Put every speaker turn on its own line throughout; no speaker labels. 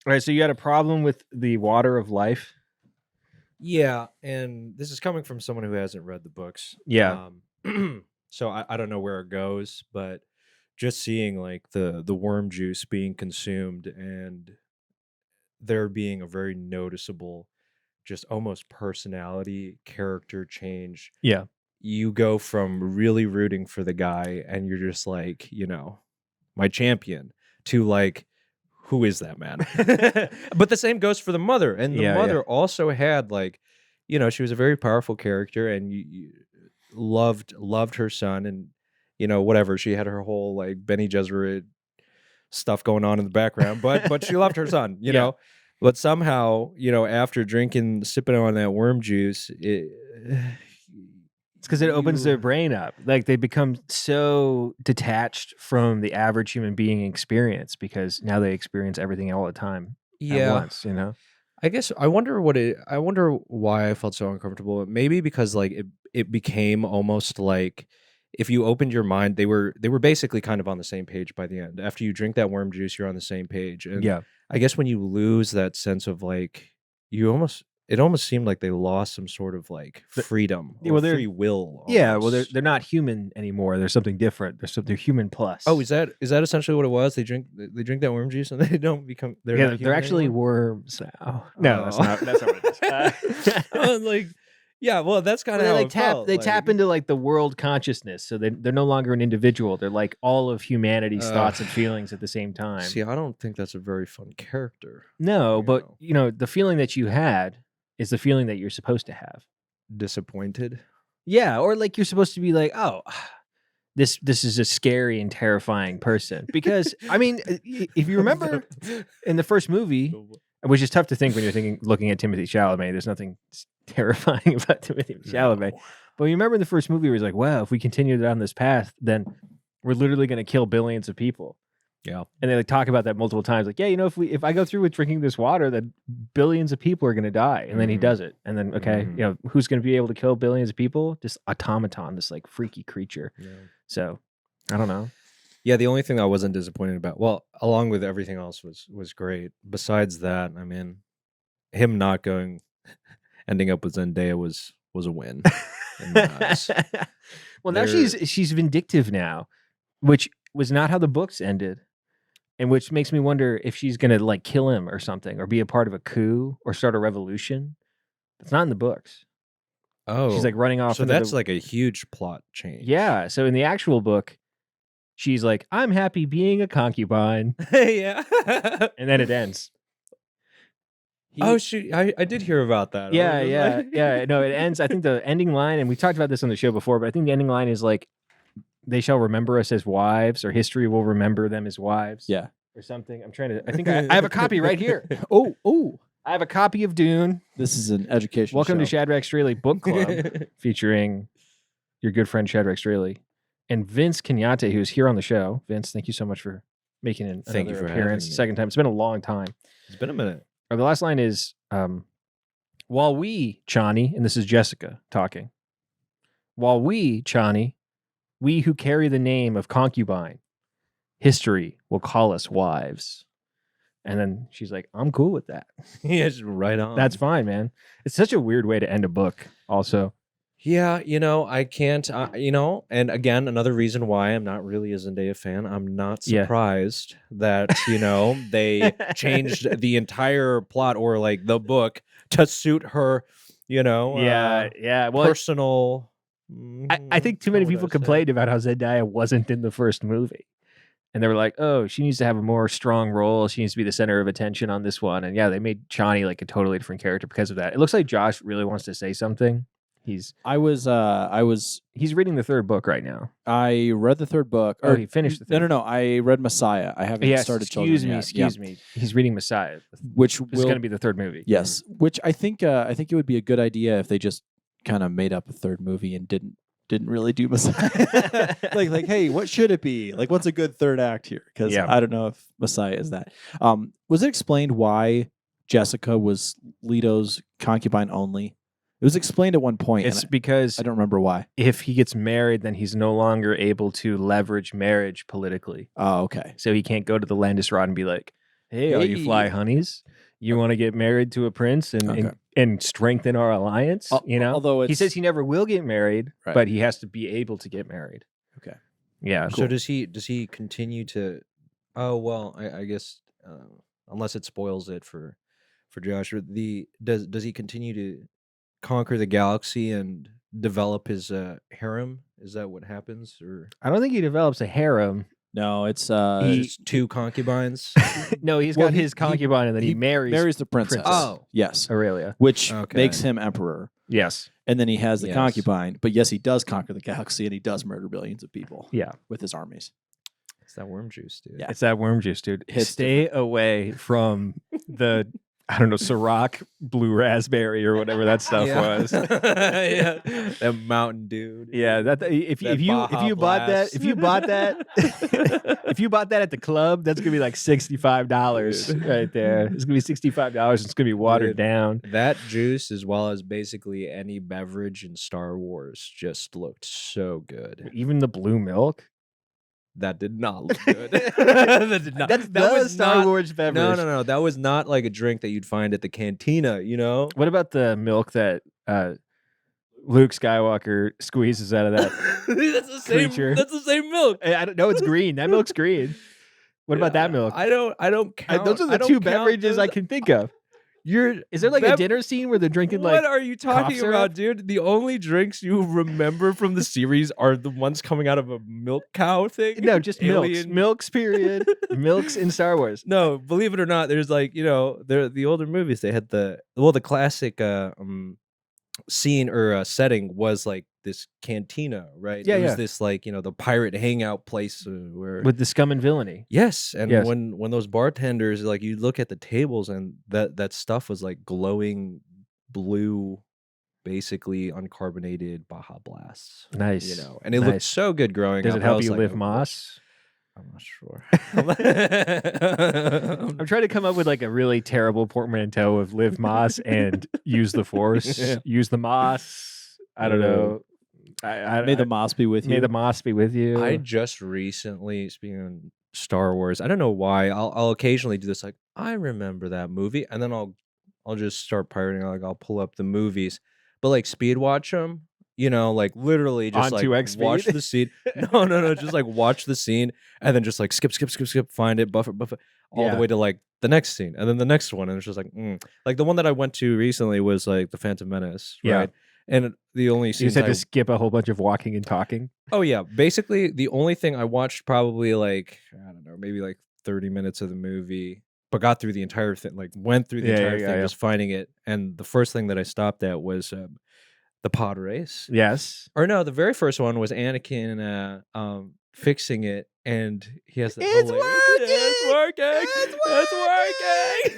All right, so you had a problem with the water of life?
Yeah, and this is coming from someone who hasn't read the books.
Yeah.
So I don't know where it goes, but just seeing like the worm juice being consumed and there being a very noticeable, just almost personality character change.
Yeah.
You go from really rooting for the guy and you're just like, my champion, to like, who is that man? But the same goes for the mother. And the
Yeah,
mother also had like, she was a very powerful character and you loved her son and whatever. She had her whole like Benny Gesserit stuff going on in the background, but she loved her son, you
Yeah.
know. But somehow, after sipping on that worm juice,
It's because it opens their brain up. Like they become so detached from the average human being experience because now they experience everything all the time at once,
I guess I wonder why I felt so uncomfortable. Maybe because like it became almost like if you opened your mind, they were basically kind of on the same page by the end. After you drink that worm juice, you're on the same page. And
Yeah.
I guess when you lose that sense of like it almost seemed like they lost some sort of like freedom or free will.
Yeah, well they're not human anymore. There's something different. They're human plus.
Oh, is that essentially what it was? They drink that worm juice and they don't become
they're actually
anymore?
worms now. No, that's not what it is.
Like, yeah, well, that's kind of
Well,
how
they
it felt.
they tap into like the world consciousness, so they're no longer an individual. They're like all of humanity's thoughts and feelings at the same time.
See, I don't think that's a very fun character.
No, but the feeling that you had is the feeling that you're supposed to have.
Disappointed.
Yeah, or like you're supposed to be like, oh, this is a scary and terrifying person. Because I mean, if you remember in the first movie, which is tough to think when you're looking at Timothée Chalamet, there's nothing terrifying about Timothée Chalamet. But you remember in the first movie, where he's like, wow, if we continue down this path, then we're literally going to kill billions of people.
Yeah.
And they like talk about that multiple times. Like, yeah, if I go through with drinking this water, then billions of people are going to die. And then he does it. And then, okay, who's going to be able to kill billions of people? This automaton, this like freaky creature. Yeah. So I don't know.
Yeah, the only thing I wasn't disappointed about, well, along with everything else was great. Besides that, I mean, him not ending up with Zendaya was a win. In my eyes.
Well, now she's vindictive now, which was not how the books ended. And which makes me wonder if she's going to like kill him or something, or be a part of a coup or start a revolution. It's not in the books.
Oh,
she's like running off.
So that's like a huge plot change.
Yeah. So in the actual book, she's like, I'm happy being a concubine.
Yeah.
And then it ends.
I did hear about that.
Yeah. No, it ends. I think the ending line, and we talked about this on the show before, but I think the ending line is like, they shall remember us as wives, or history will remember them as wives.
Yeah.
Or something. I think I have a copy right here.
Oh.
I have a copy of Dune.
This is an education
Welcome
show.
to Shadrach Strehle Book Club, featuring your good friend Shadrach Strehle and Vince Cañete, who's here on the show. Vince, thank you so much for making another appearance. Second time. It's been a long time.
It's been a minute.
The last line is, while we, Chani, and this is Jessica talking, while we, Chani, we who carry the name of concubine, history will call us wives. And then she's like, I'm cool with that.
Yeah, right on.
That's fine, man. It's such a weird way to end a book, also.
Yeah, I can't, and again, another reason why I'm not really a Zendaya fan. I'm not surprised that, they changed the entire plot or like the book to suit her,
Well,
personal.
I think too many people complained about how Zendaya wasn't in the first movie. And they were like, oh, she needs to have a more strong role. She needs to be the center of attention on this one. And yeah, they made Chani like a totally different character because of that. It looks like Josh really wants to say something. He's reading the third book right now.
I read the third book.
Or he finished the third.
No. I read Messiah. I haven't started Children yet.
Excuse me. He's reading Messiah,
which is
going to be the third movie.
Yes, which I think it would be a good idea if they just kind of made up a third movie and didn't really do Messiah. like, hey, what should it be? Like, what's a good third act here? Because I don't know if Messiah is that. Was it explained why Jessica was Leto's concubine only? It was explained at one point.
It's because
I don't remember why.
If he gets married, then he's no longer able to leverage marriage politically.
Oh, okay.
So he can't go to the Landesrat and be like, Hey, all you fly honeys. You want to get married to a prince and strengthen our alliance?
Although
he says he never will get married,
Right.
but he has to be able to get married.
Okay.
Yeah.
So does he continue to? Oh well, I guess unless it spoils it for Josh, does he continue to conquer the galaxy and develop his harem? Is that what happens, or
I don't think he develops a harem.
No, it's
just two concubines?
No, he's got his concubine, and then he marries
the princess.
Oh,
yes,
Aurelia,
which makes him emperor.
Yes,
and then he has the concubine. But yes, he does conquer the galaxy, and he does murder billions of people.
Yeah,
with his armies.
It's that worm juice, dude.
Yeah, it's that worm juice, dude. Stay away from the I don't know, Ciroc blue raspberry or whatever that stuff was.
Yeah, that Mountain Dew.
Yeah, that if you bought that if you bought that at the club, that's gonna be like $65 right there. It's gonna be $65. It's gonna be watered down.
That juice, as well as basically any beverage in Star Wars, just looked so good.
Even the blue milk.
That did not look good. that did not.
That was Star Wars beverage.
No. That was not like a drink that you'd find at the cantina, you know?
What about the milk that Luke Skywalker squeezes out of that
that's the same
creature?
That's the same milk.
I don't know. It's green. That milk's green. What about that milk?
I don't count.
Those are the two beverages I can think of. Is there like a dinner scene where they're drinking like?
What are you talking about, dude? The only drinks you remember from the series are the ones coming out of a milk cow thing.
No, just milks. Period. Milks in Star Wars.
No, believe it or not, there's like the older movies. They had the classic scene or setting was like this cantina, right?
Yeah,
it was this like the pirate hangout place where
with the scum and villainy.
Yes, and when those bartenders, like, you look at the tables and that stuff was like glowing blue, basically uncarbonated Baja Blasts.
Nice,
and it looked so good growing up.
Does it help you live Moss?
I'm not sure.
I'm trying to come up with like a really terrible portmanteau of live Moss and use the Force. Yeah. Use the Moss. I don't know.
May the Moss be with you.
May the Moss be with you.
I just recently, speaking of Star Wars, I don't know why, I'll occasionally do this. Like, I remember that movie, and then I'll just start pirating. Like, I'll pull up the movies, but like speed watch them. Like literally just
on
like
2x
watch
speed?
the scene. No, just like watch the scene and then just like skip, find it, buffer, all the way to like the next scene and then the next one. And it's just like, like the one that I went to recently was like The Phantom Menace, right? And the only scene
you said to skip a whole bunch of walking and talking.
Oh yeah, basically the only thing I watched probably like I don't know, maybe like 30 minutes of the movie, but got through the entire thing, like went through the entire thing, just finding it. And the first thing that I stopped at was the pod race.
Yes.
Or no, the very first one was Anakin fixing it, and he has the
it's
working.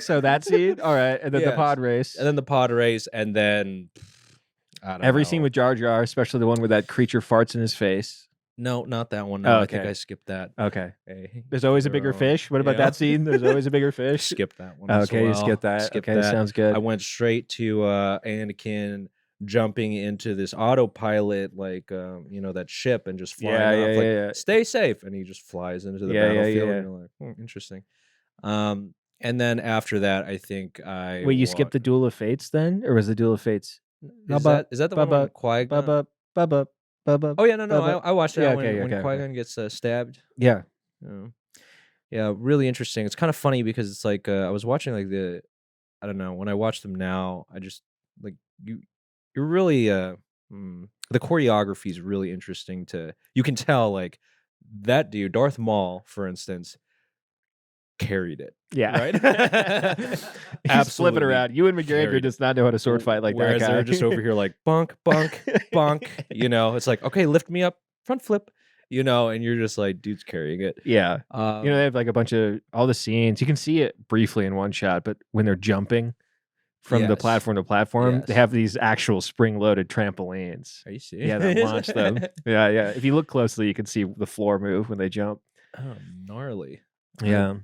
So that scene, all right, and then the pod race,
and then I don't
every
know.
scene with Jar Jar, especially the one where that creature farts in his face.
No, not that one. No,
okay.
I think I skipped that.
Okay.
Hey,
there's always a bigger fish. What about that scene? There's always a bigger fish.
Skip that one.
Okay, you skip that.
Skip
okay,
that.
Sounds good.
I went straight to Anakin jumping into this autopilot, like that ship, and just flying off. Stay safe, and he just flies into the battlefield. And you're like, interesting. And then after that, I think
Wait, you skipped the Duel of Fates then, or was the Duel of Fates?
Is that the one with Qui-Gon? Oh yeah, no. I watched that when Qui-Gon gets stabbed.
Yeah.
Yeah, really interesting. It's kind of funny because it's like I was watching like I don't know, when I watch them now, I just like you're really the choreography is really interesting you can tell like that dude, Darth Maul, for instance, carried it.
Yeah.
Right?
He's flipping around. Ewan McGregor does not know how to sword fight like
Whereas
that guy.
they're just over here like bunk, bunk. It's like, okay, lift me up, front flip. And you're just like, dude's carrying it.
Yeah. They have like a bunch of all the scenes. You can see it briefly in one shot, but when they're jumping from the platform to platform, they have these actual spring-loaded trampolines.
Are you serious?
Yeah, that launch them. Yeah. If you look closely, you can see the floor move when they jump.
Oh, gnarly.
Yeah.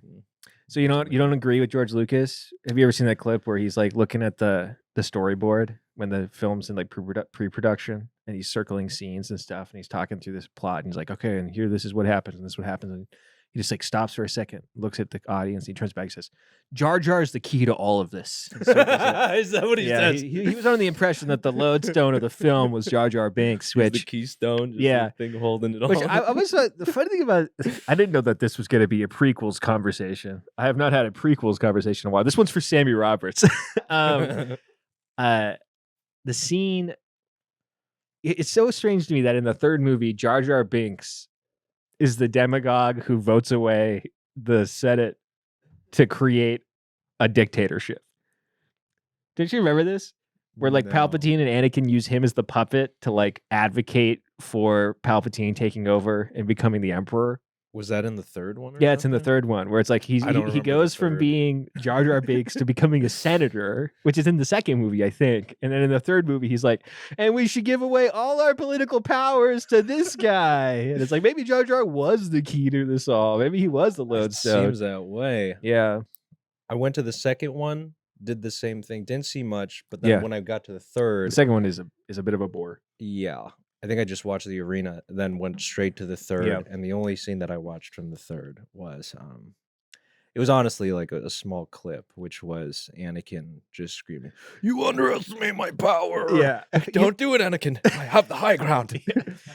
So you don't agree with George Lucas? Have you ever seen that clip where he's like looking at the storyboard when the film's in like pre-production, and he's circling scenes and stuff, and he's talking through this plot, and he's like, okay, and here this is what happens, and this is what happens, and he just like stops for a second, looks at the audience, and he turns back and says, "Jar Jar is the key to all of this."
Is that what he says?
He was under the impression that the lodestone of the film was Jar Jar Binks, which
the keystone, just
yeah,
the thing holding it all.
which I was the funny thing about I didn't know that this was going to be a prequels conversation. I have not had a prequels conversation in a while. This one's for Sammy Roberts. The scene. It's so strange to me that in the third movie, Jar Jar Binks is the demagogue who votes away the Senate to create a dictatorship. Did you remember this? Where like Palpatine and Anakin use him as the puppet to like advocate for Palpatine taking over and becoming the Emperor.
Was that in the third one?
Yeah, it's in the third one where it's like he goes from being Jar Jar Binks to becoming a senator, which is in the second movie, I think. And then in the third movie, he's like, and we should give away all our political powers to this guy. And it's like, maybe Jar Jar was the key to this all. Maybe he was the lodestone.
Seems that way.
Yeah.
I went to the second one, did the same thing, didn't see much, but then when I got to the third,
the second one is a bit of a bore.
Yeah. I think I just watched the arena, then went straight to the third, and the only scene that I watched from the third was, it was honestly like a small clip, which was Anakin just screaming, "You underestimate my power!
Yeah,
don't do it, Anakin. I have the high ground."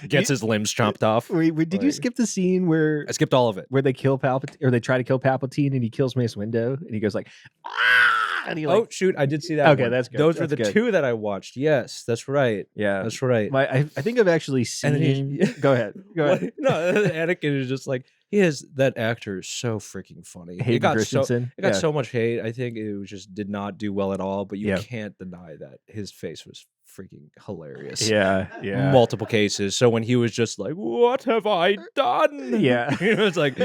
Gets his limbs chopped off.
Wait, did you skip the scene where
I skipped all of it,
where they kill Palpatine, or they try to kill Palpatine, and he kills Mace Windu, and he goes like, "Ah!" And he like,
oh shoot, I did see that.
Okay,
one.
that's good.
Those were the two that I watched. Yes, that's right.
Yeah,
that's right.
I think I've actually seen. Go ahead.
No, Anakin is just like, that actor is so freaking funny.
Hayden Christensen.
It got so much hate. I think it just did not do well at all. But you can't deny that his face was freaking hilarious.
Yeah.
Multiple cases. So when he was just like, "What have I done?"
Yeah,
it's like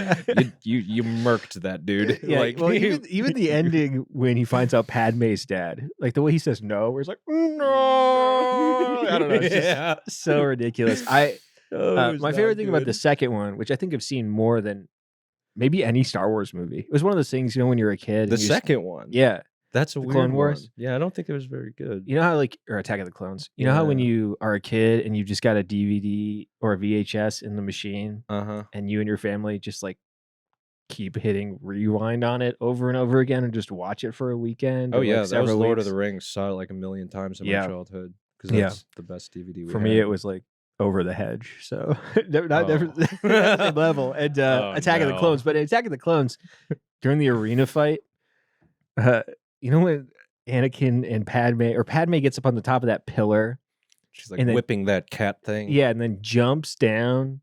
you murked that dude.
Yeah,
like,
well, even the ending when he finds out Padme's dad, like the way he says no, where he's like, "No," I don't know. It's just so ridiculous. My favorite thing about the second one, which I think I've seen more than maybe any Star Wars movie, it was one of those things, when you're a kid.
The second one.
Yeah.
That's a weird
Clone Wars.
one. Yeah, I don't think it was very good.
You know how or Attack of the Clones. You know how when you are a kid and you just got a DVD or a VHS in the machine, and you and your family just like keep hitting rewind on it over and over again and just watch it for a weekend.
Oh yeah, that was Lord of the Rings. Saw it like a million times in my childhood because that's the best DVD.
For me, it was like Over the Hedge. So not the same level. And Attack of the Clones, but in Attack of the Clones, during the arena fight. You know when Anakin and Padme gets up on the top of that pillar,
she's like whipping that cat thing.
Yeah, and then jumps down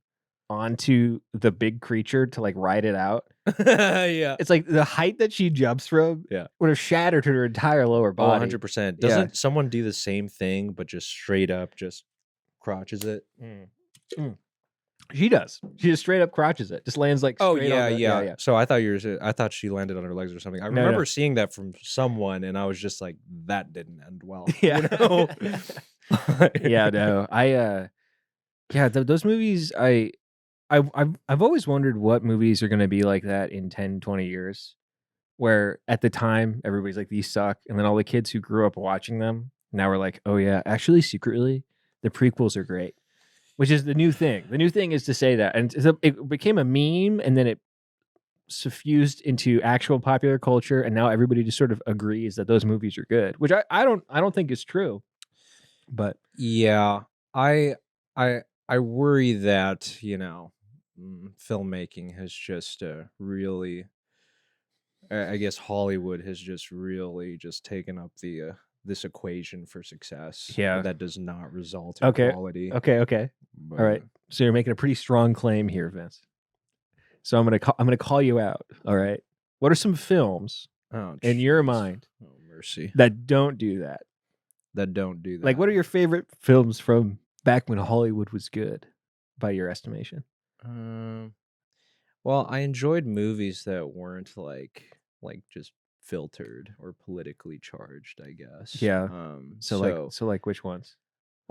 onto the big creature to like ride it out.
Yeah,
it's like the height that she jumps from.
Yeah,
would have shattered her entire lower body.
100%. Doesn't someone do the same thing but just straight up just crotches it?
She does. She just straight up crotches it. Just lands like.
Oh yeah. So I thought she landed on her legs or something. I remember seeing that from someone, and I was just like, that didn't end well.
Yeah.
You know?
Yeah. No. Those movies. I've always wondered what movies are going to be like that in 10, 20 years, where at the time everybody's like, these suck, and then all the kids who grew up watching them now are like, oh yeah, actually secretly the prequels are great. Which is the new thing. The new thing is to say that. And it became a meme, and then it suffused into actual popular culture, and now everybody just sort of agrees that those movies are good, which I don't think is true. But
yeah, I worry that, filmmaking has just really, I guess Hollywood has just really just taken up this equation for success.
Yeah,
that does not result in quality.
Okay. But, all right. So you're making a pretty strong claim here, Vince. So I'm gonna call you out. All right. What are some films in your mind?
Oh mercy.
That don't do that. Like, what are your favorite films from back when Hollywood was good, by your estimation?
Well, I enjoyed movies that weren't like just filtered or politically charged, I guess.
Yeah. So like which ones?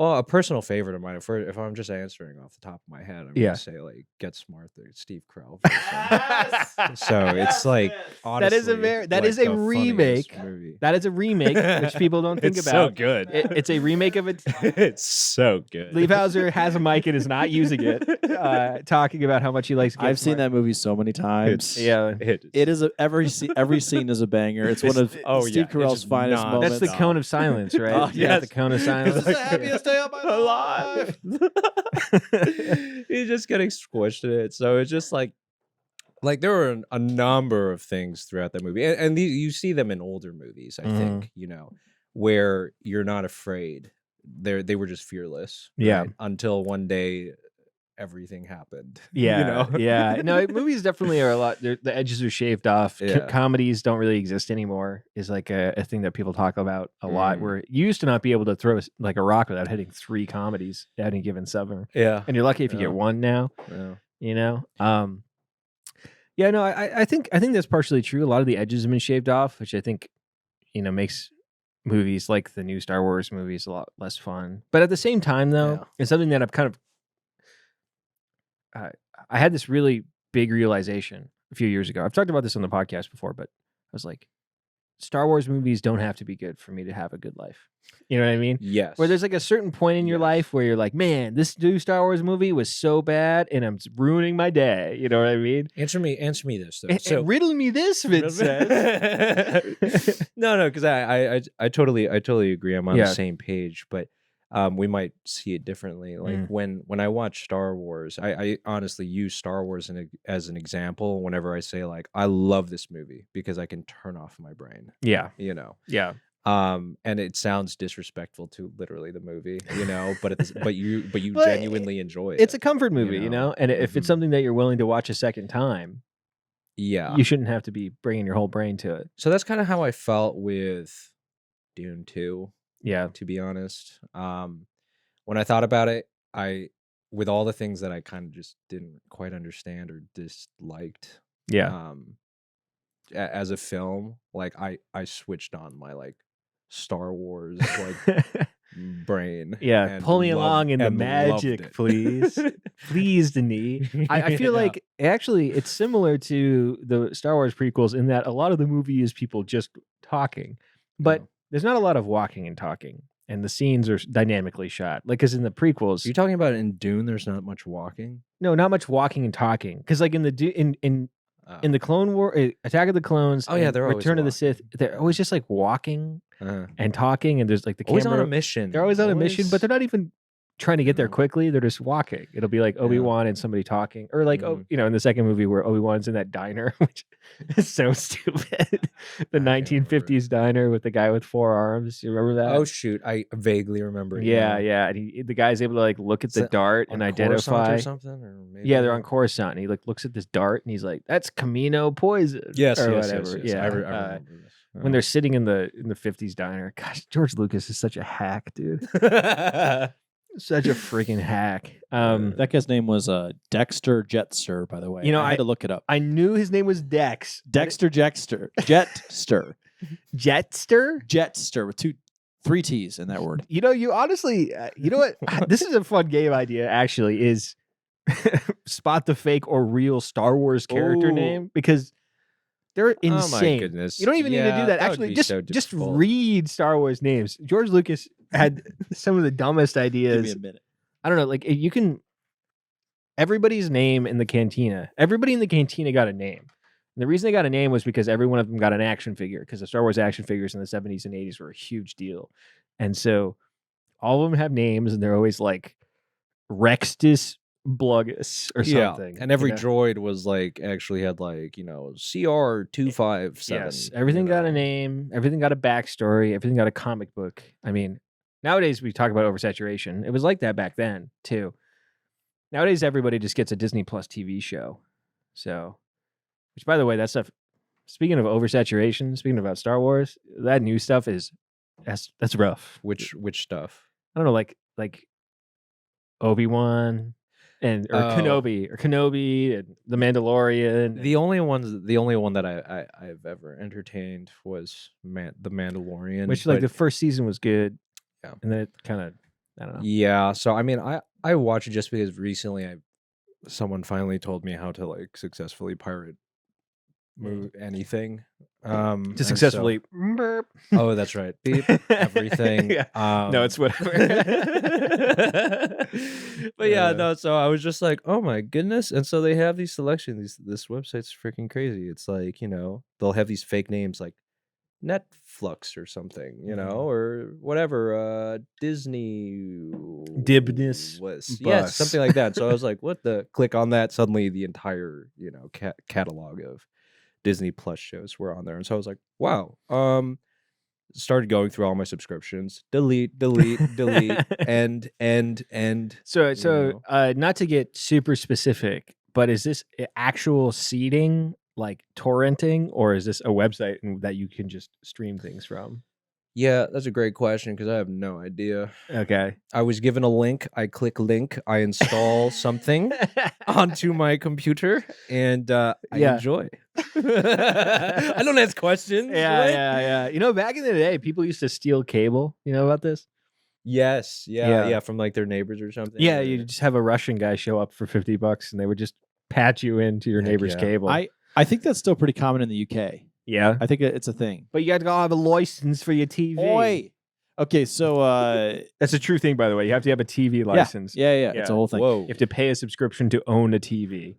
Well, a personal favorite of mine, if I'm just answering off the top of my head, I'm
Yeah.
gonna say like Get Smart, the Steve Carell version. So it's like honestly,
that is
like,
a
the
remake.
funniest movie.
That is a remake, which people don't think
It's
about.
so good.
It's a remake of it.
It's so good.
Leaf Hauser has a mic and is not using it, talking about how much he likes.
I've seen that movie so many times.
Yeah,
it is every scene is a banger. It's one of Steve Carell's finest moments.
That's the cone of silence, right?
Oh,
Yeah, the cone of silence.
It's the happiest day of my life.
He's just getting squished in it. So it's just like there were a number of things throughout that movie, and you see them in older movies. I think where you're not afraid. They were just fearless.
Yeah.
Right? Until one day everything happened.
Yeah, yeah. No, movies definitely are a lot. The edges are shaved off.
Yeah.
Comedies don't really exist anymore. Is like a thing that people talk about a lot. Where you used to not be able to throw like a rock without hitting 3 comedies at any given summer.
Yeah,
and you're lucky if you get one now.
Yeah.
You know. Yeah. No, I think that's partially true. A lot of the edges have been shaved off, which I think makes movies like the new Star Wars movies a lot less fun. But at the same time, though, it's something that I've kind of I had this really big realization a few years ago. I've talked about this on the podcast before, but I was like, Star Wars movies don't have to be good for me to have a good life. You know what I mean?
Yes.
Where there's like a certain point in your life where you're like, man, this new Star Wars movie was so bad and I'm ruining my day. You know what I mean?
Answer me this though.
So riddle me this, Vince says.
No, because I totally agree. I'm on the same page, but we might see it differently. Like when I watch Star Wars, I honestly use Star Wars as an example whenever I say like I love this movie because I can turn off my brain.
Yeah.
Yeah. And it sounds disrespectful to literally the movie, but you genuinely enjoy it.
It's a comfort movie, and if it's something that you're willing to watch a second time, you shouldn't have to be bringing your whole brain to it.
So that's kind of how I felt with Dune 2.
Yeah,
to be honest, when I thought about it, with all the things that I kind of just didn't quite understand or disliked, as a film, like I switched on my like Star Wars like brain.
Yeah, pull me along in the magic, please, please, Denis. I feel like actually it's similar to the Star Wars prequels in that a lot of the movie is people just talking, but there's not a lot of walking and talking, and the scenes are dynamically shot. Like, because in the prequels,
are you talking about in Dune? There's not much walking.
No, not much walking and talking. Because like in the in the Clone War, Attack of the Clones,
they're
Return of the Sith, they're always just like walking and talking, and there's like the
always
camera
on a mission.
They're always on a mission, but they're not even trying to get there quickly. They're just walking. It'll be like Obi-Wan and somebody talking, or like in the second movie where Obi-Wan's in that diner, which is so stupid. The 1950s diner with the guy with 4 arms. You remember that?
Oh shoot, I vaguely remember it.
Yeah. And the guy's able to like look at the dart and identify
or something, or maybe
they're on Coruscant. And he like looks at this dart and he's like, "That's Camino poison."
Yes,
or
yes,
whatever.
Yes.
Yeah,
I remember this.
When they're sitting in the 50s diner. Gosh, George Lucas is such a hack, dude. Such a freaking hack.
That guy's name was Dexter Jetster, by the way. I had to look it up.
I knew his name was Dex.
Dexter Jetster. Jetster.
Jetster?
Jetster with 3 T's in that word.
You honestly, you know what? This is a fun game idea, actually, is spot the fake or real Star Wars character name, because they're insane.
Oh my goodness.
You don't even need to do that. Actually, just read Star Wars names. George Lucas had some of the dumbest ideas.
Give me a minute.
I don't know. Like you can, everybody's name in the cantina. Everybody in the cantina got a name. And the reason they got a name was because every one of them got an action figure, because the Star Wars action figures in the 70s and 80s were a huge deal. And so all of them have names, and they're always like Rextus Bluggus or something.
And every droid was like actually had like, CR257.
Yes, everything got a name, everything got a backstory, everything got a comic book. I mean, nowadays we talk about oversaturation. It was like that back then too. Nowadays everybody just gets a Disney Plus TV show. So, which by the way, that stuff, speaking of oversaturation, speaking about Star Wars, that new stuff that's rough.
Which stuff?
I don't know, like Obi-Wan and Kenobi and The Mandalorian.
The only one that I've ever entertained was The Mandalorian,
which like the first season was good.
Yeah,
and then it kind of I don't know.
Yeah. So I mean, I watch it just because recently someone finally told me how to like successfully pirate anything.
To successfully burp.
Oh, that's right. Beep everything.
Yeah. No, it's whatever.
But yeah, no. So I was just like, oh my goodness. And so they have these selections. This website's freaking crazy. It's like, they'll have these fake names like Netflix or something, or whatever. Disney
Dibness
yes, something like that. So I was like, what the? Click on that. Suddenly the entire catalog of Disney Plus shows were on there, and so I was like, wow. Started going through all my subscriptions, delete, and
So not to get super specific, but is this actual seeding, like torrenting, or is this a website that you can just stream things from?
Yeah, that's a great question because I have no idea.
Okay.
I was given a link. I click link. I install something onto my computer, and I enjoy. I don't ask questions.
Yeah. Back in the day, people used to steal cable. You know about this?
Yes. Yeah. From like their neighbors or something.
Yeah, you just have a Russian guy show up for $50, and they would just patch you into your neighbor's cable.
I think that's still pretty common in the UK.
Yeah,
I think it's a thing.
But you got to go have a license for your TV.
Oi. Okay, so
that's a true thing, by the way. You have to have a TV license.
Yeah. It's a whole thing.
Whoa.
You have to pay a subscription to own a TV.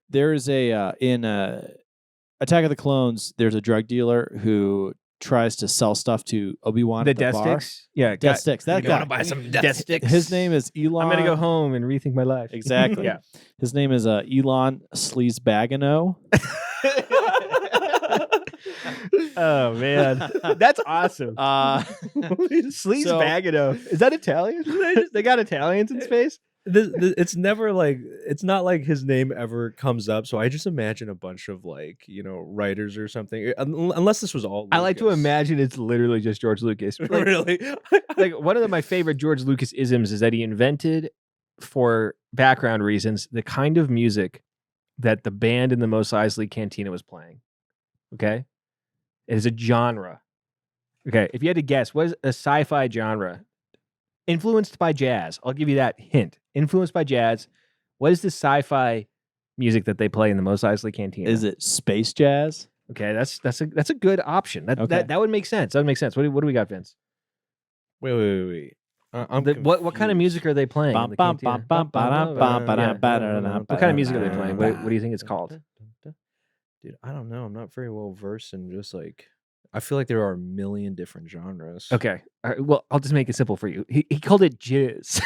There's in Attack of the Clones, there's a drug dealer who tries to sell stuff to Obi-Wan
The
at the
death
bar.
sticks? Yeah.
Death sticks. That
You
guy.
want to buy some death sticks?
His name is Elon.
I'm going to go home and rethink my life.
Exactly.
Yeah.
His name is Elon Sleazebagano.
Oh, man. That's awesome. Sleazebagano. Is that Italian? They got Italians in space?
It's never like, it's not like his name ever comes up. So I just imagine a bunch of like, writers or something. Unless this was all Lucas.
I like to imagine it's literally just George Lucas. Like,
Really?
like one of my favorite George Lucas isms is that he invented, for background reasons, the kind of music that the band in the Mos Eisley Cantina was playing. Okay? It is a genre. Okay, if you had to guess, what is a sci-fi genre? Influenced by jazz. I'll give you that hint. Influenced by jazz. What is the sci-fi music that they play in the Mos Eisley Cantina?
Is it space jazz?
Okay, that's a good option. That would make sense. That would make sense. What do we got, Vince?
Wait.
What kind of music are they playing? in the cantina? What kind of music are they playing? What do you think it's called?
Dude, I don't know. I'm not very well versed in just like, I feel like there are a million different genres.
Okay. All right, well, I'll just make it simple for you. He called it jizz.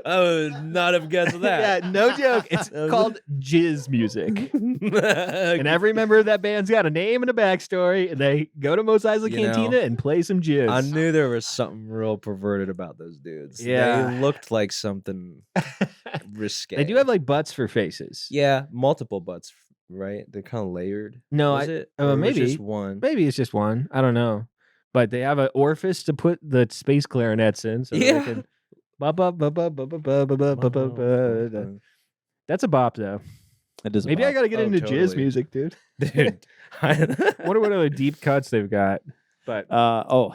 I would not have guessed that.
Yeah, no joke. It's called jizz music. And every member of that band's got a name and a backstory, and they go to Mos Eisley Cantina and play some jizz.
I knew there was something real perverted about those dudes.
Yeah.
They looked like something risque.
They do have like butts for faces.
Yeah, multiple butts, right? They're kind of layered.
No,
Is it? Or
maybe
just one.
Maybe it's just one. I don't know. But they have an orifice to put the space clarinets in. So
Yeah.
they can... That's a bop, though.
It doesn't.
Maybe I got to get into jizz
totally.
music, dude.
Dude.
Wonder what other deep cuts they've got. But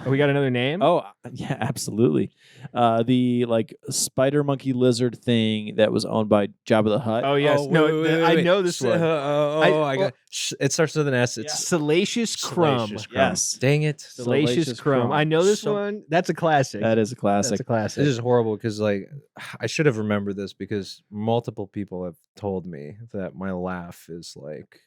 we got another name.
Oh yeah, absolutely. The like spider monkey lizard thing that was owned by Jabba the Hutt.
Oh yes, I know this one.
I got. It starts with an S. It's
Salacious Crumb.
Salacious Crumb.
Yes.
Dang it.
Salacious Crumb. I know this one. That's a classic.
That is a classic.
That's a classic.
This is horrible because like I should have remembered this because multiple people have told me that my laugh is like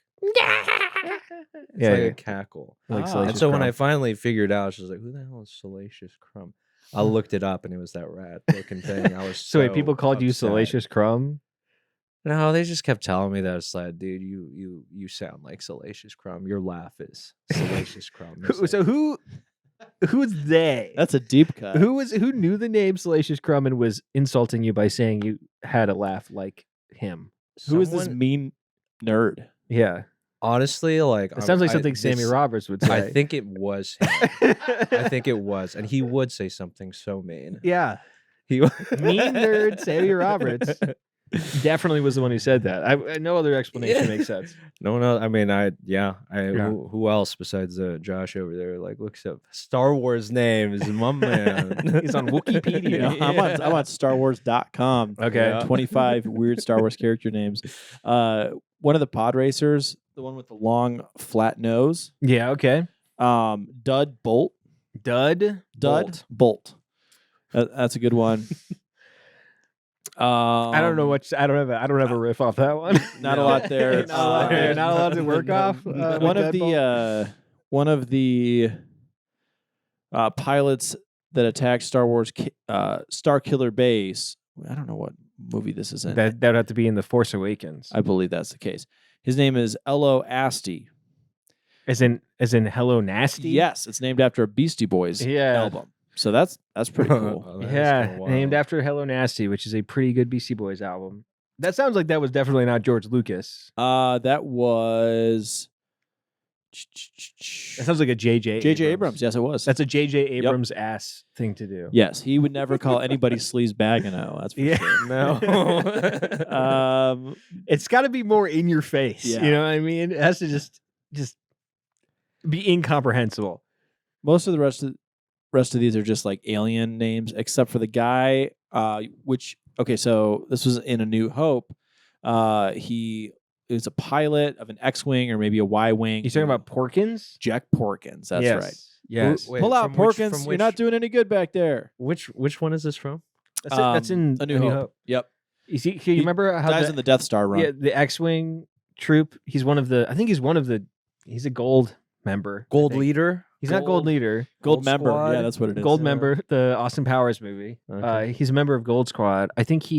it's like a cackle.
Like
And so when I finally figured out, she was like, "Who the hell is Salacious Crumb?" I looked it up and it was that rat looking thing. I was
so wait, people called you
upset.
Salacious Crumb?
No, they just kept telling me that. It's like, dude, you sound like Salacious Crumb. Your laugh is Salacious Crumb.
So who's they?
That's a deep cut.
Who knew the name Salacious Crumb and was insulting you by saying you had a laugh like him?
Who is this mean nerd?
Yeah.
Honestly, like
It sounds like something Sammy Roberts would say.
I think it was him. I think it was, and he would say something so mean.
Yeah.
He
Mean nerd Sammy Roberts. definitely was the one who said that. No other explanation makes sense.
No one else. I mean, who else besides Josh over there? Like, looks up Star Wars names. My man,
He's on Wikipedia.
I'm on StarWars.com.
Okay.
25 weird Star Wars character names. One of the pod racers, the one with the long flat nose.
Yeah. Okay.
Dud Bolt.
Dud
Bolt. That's a good one.
I don't know what I don't have a riff off that one.
Not a lot there.
Not a lot to work off.
One of the pilots that attacked Star Wars Star Killer Base. I don't know what movie this is in.
That would have to be in The Force Awakens.
I believe that's the case. His name is Elo Asti.
As in Hello Nasty?
Yes, it's named after a Beastie Boys album. So that's pretty cool.
Yeah, named after Hello Nasty, which is a pretty good Beastie Boys album. That sounds like that was definitely not George Lucas.
That was.
That sounds like a J.J.
Abrams. Yes, it was.
That's a J.J. Abrams ass thing to do.
Yes, he would never call anybody sleaze Bagano. That's for sure.
No. It's got to be more in your face.
Yeah.
You know what I mean? It has to just be incomprehensible. Most of the rest of these are just like alien names, except for the guy. So this was in A New Hope. He is a pilot of an X-wing or maybe a Y-wing. You talking about Porkins?
Jack Porkins. That's right.
Yes.
Pull out, Porkins. You're not doing any good back there.
Which one is this from?
That's in
A New Hope. Yep.
You see, you remember how
dies in the Death Star run?
Yeah, the X-wing troop. He's a gold member.
Gold leader.
He's not gold leader.
Gold member.
Squad?
Yeah, that's what it is.
Gold member. The Austin Powers movie.
Okay.
He's a member of Gold Squad. I think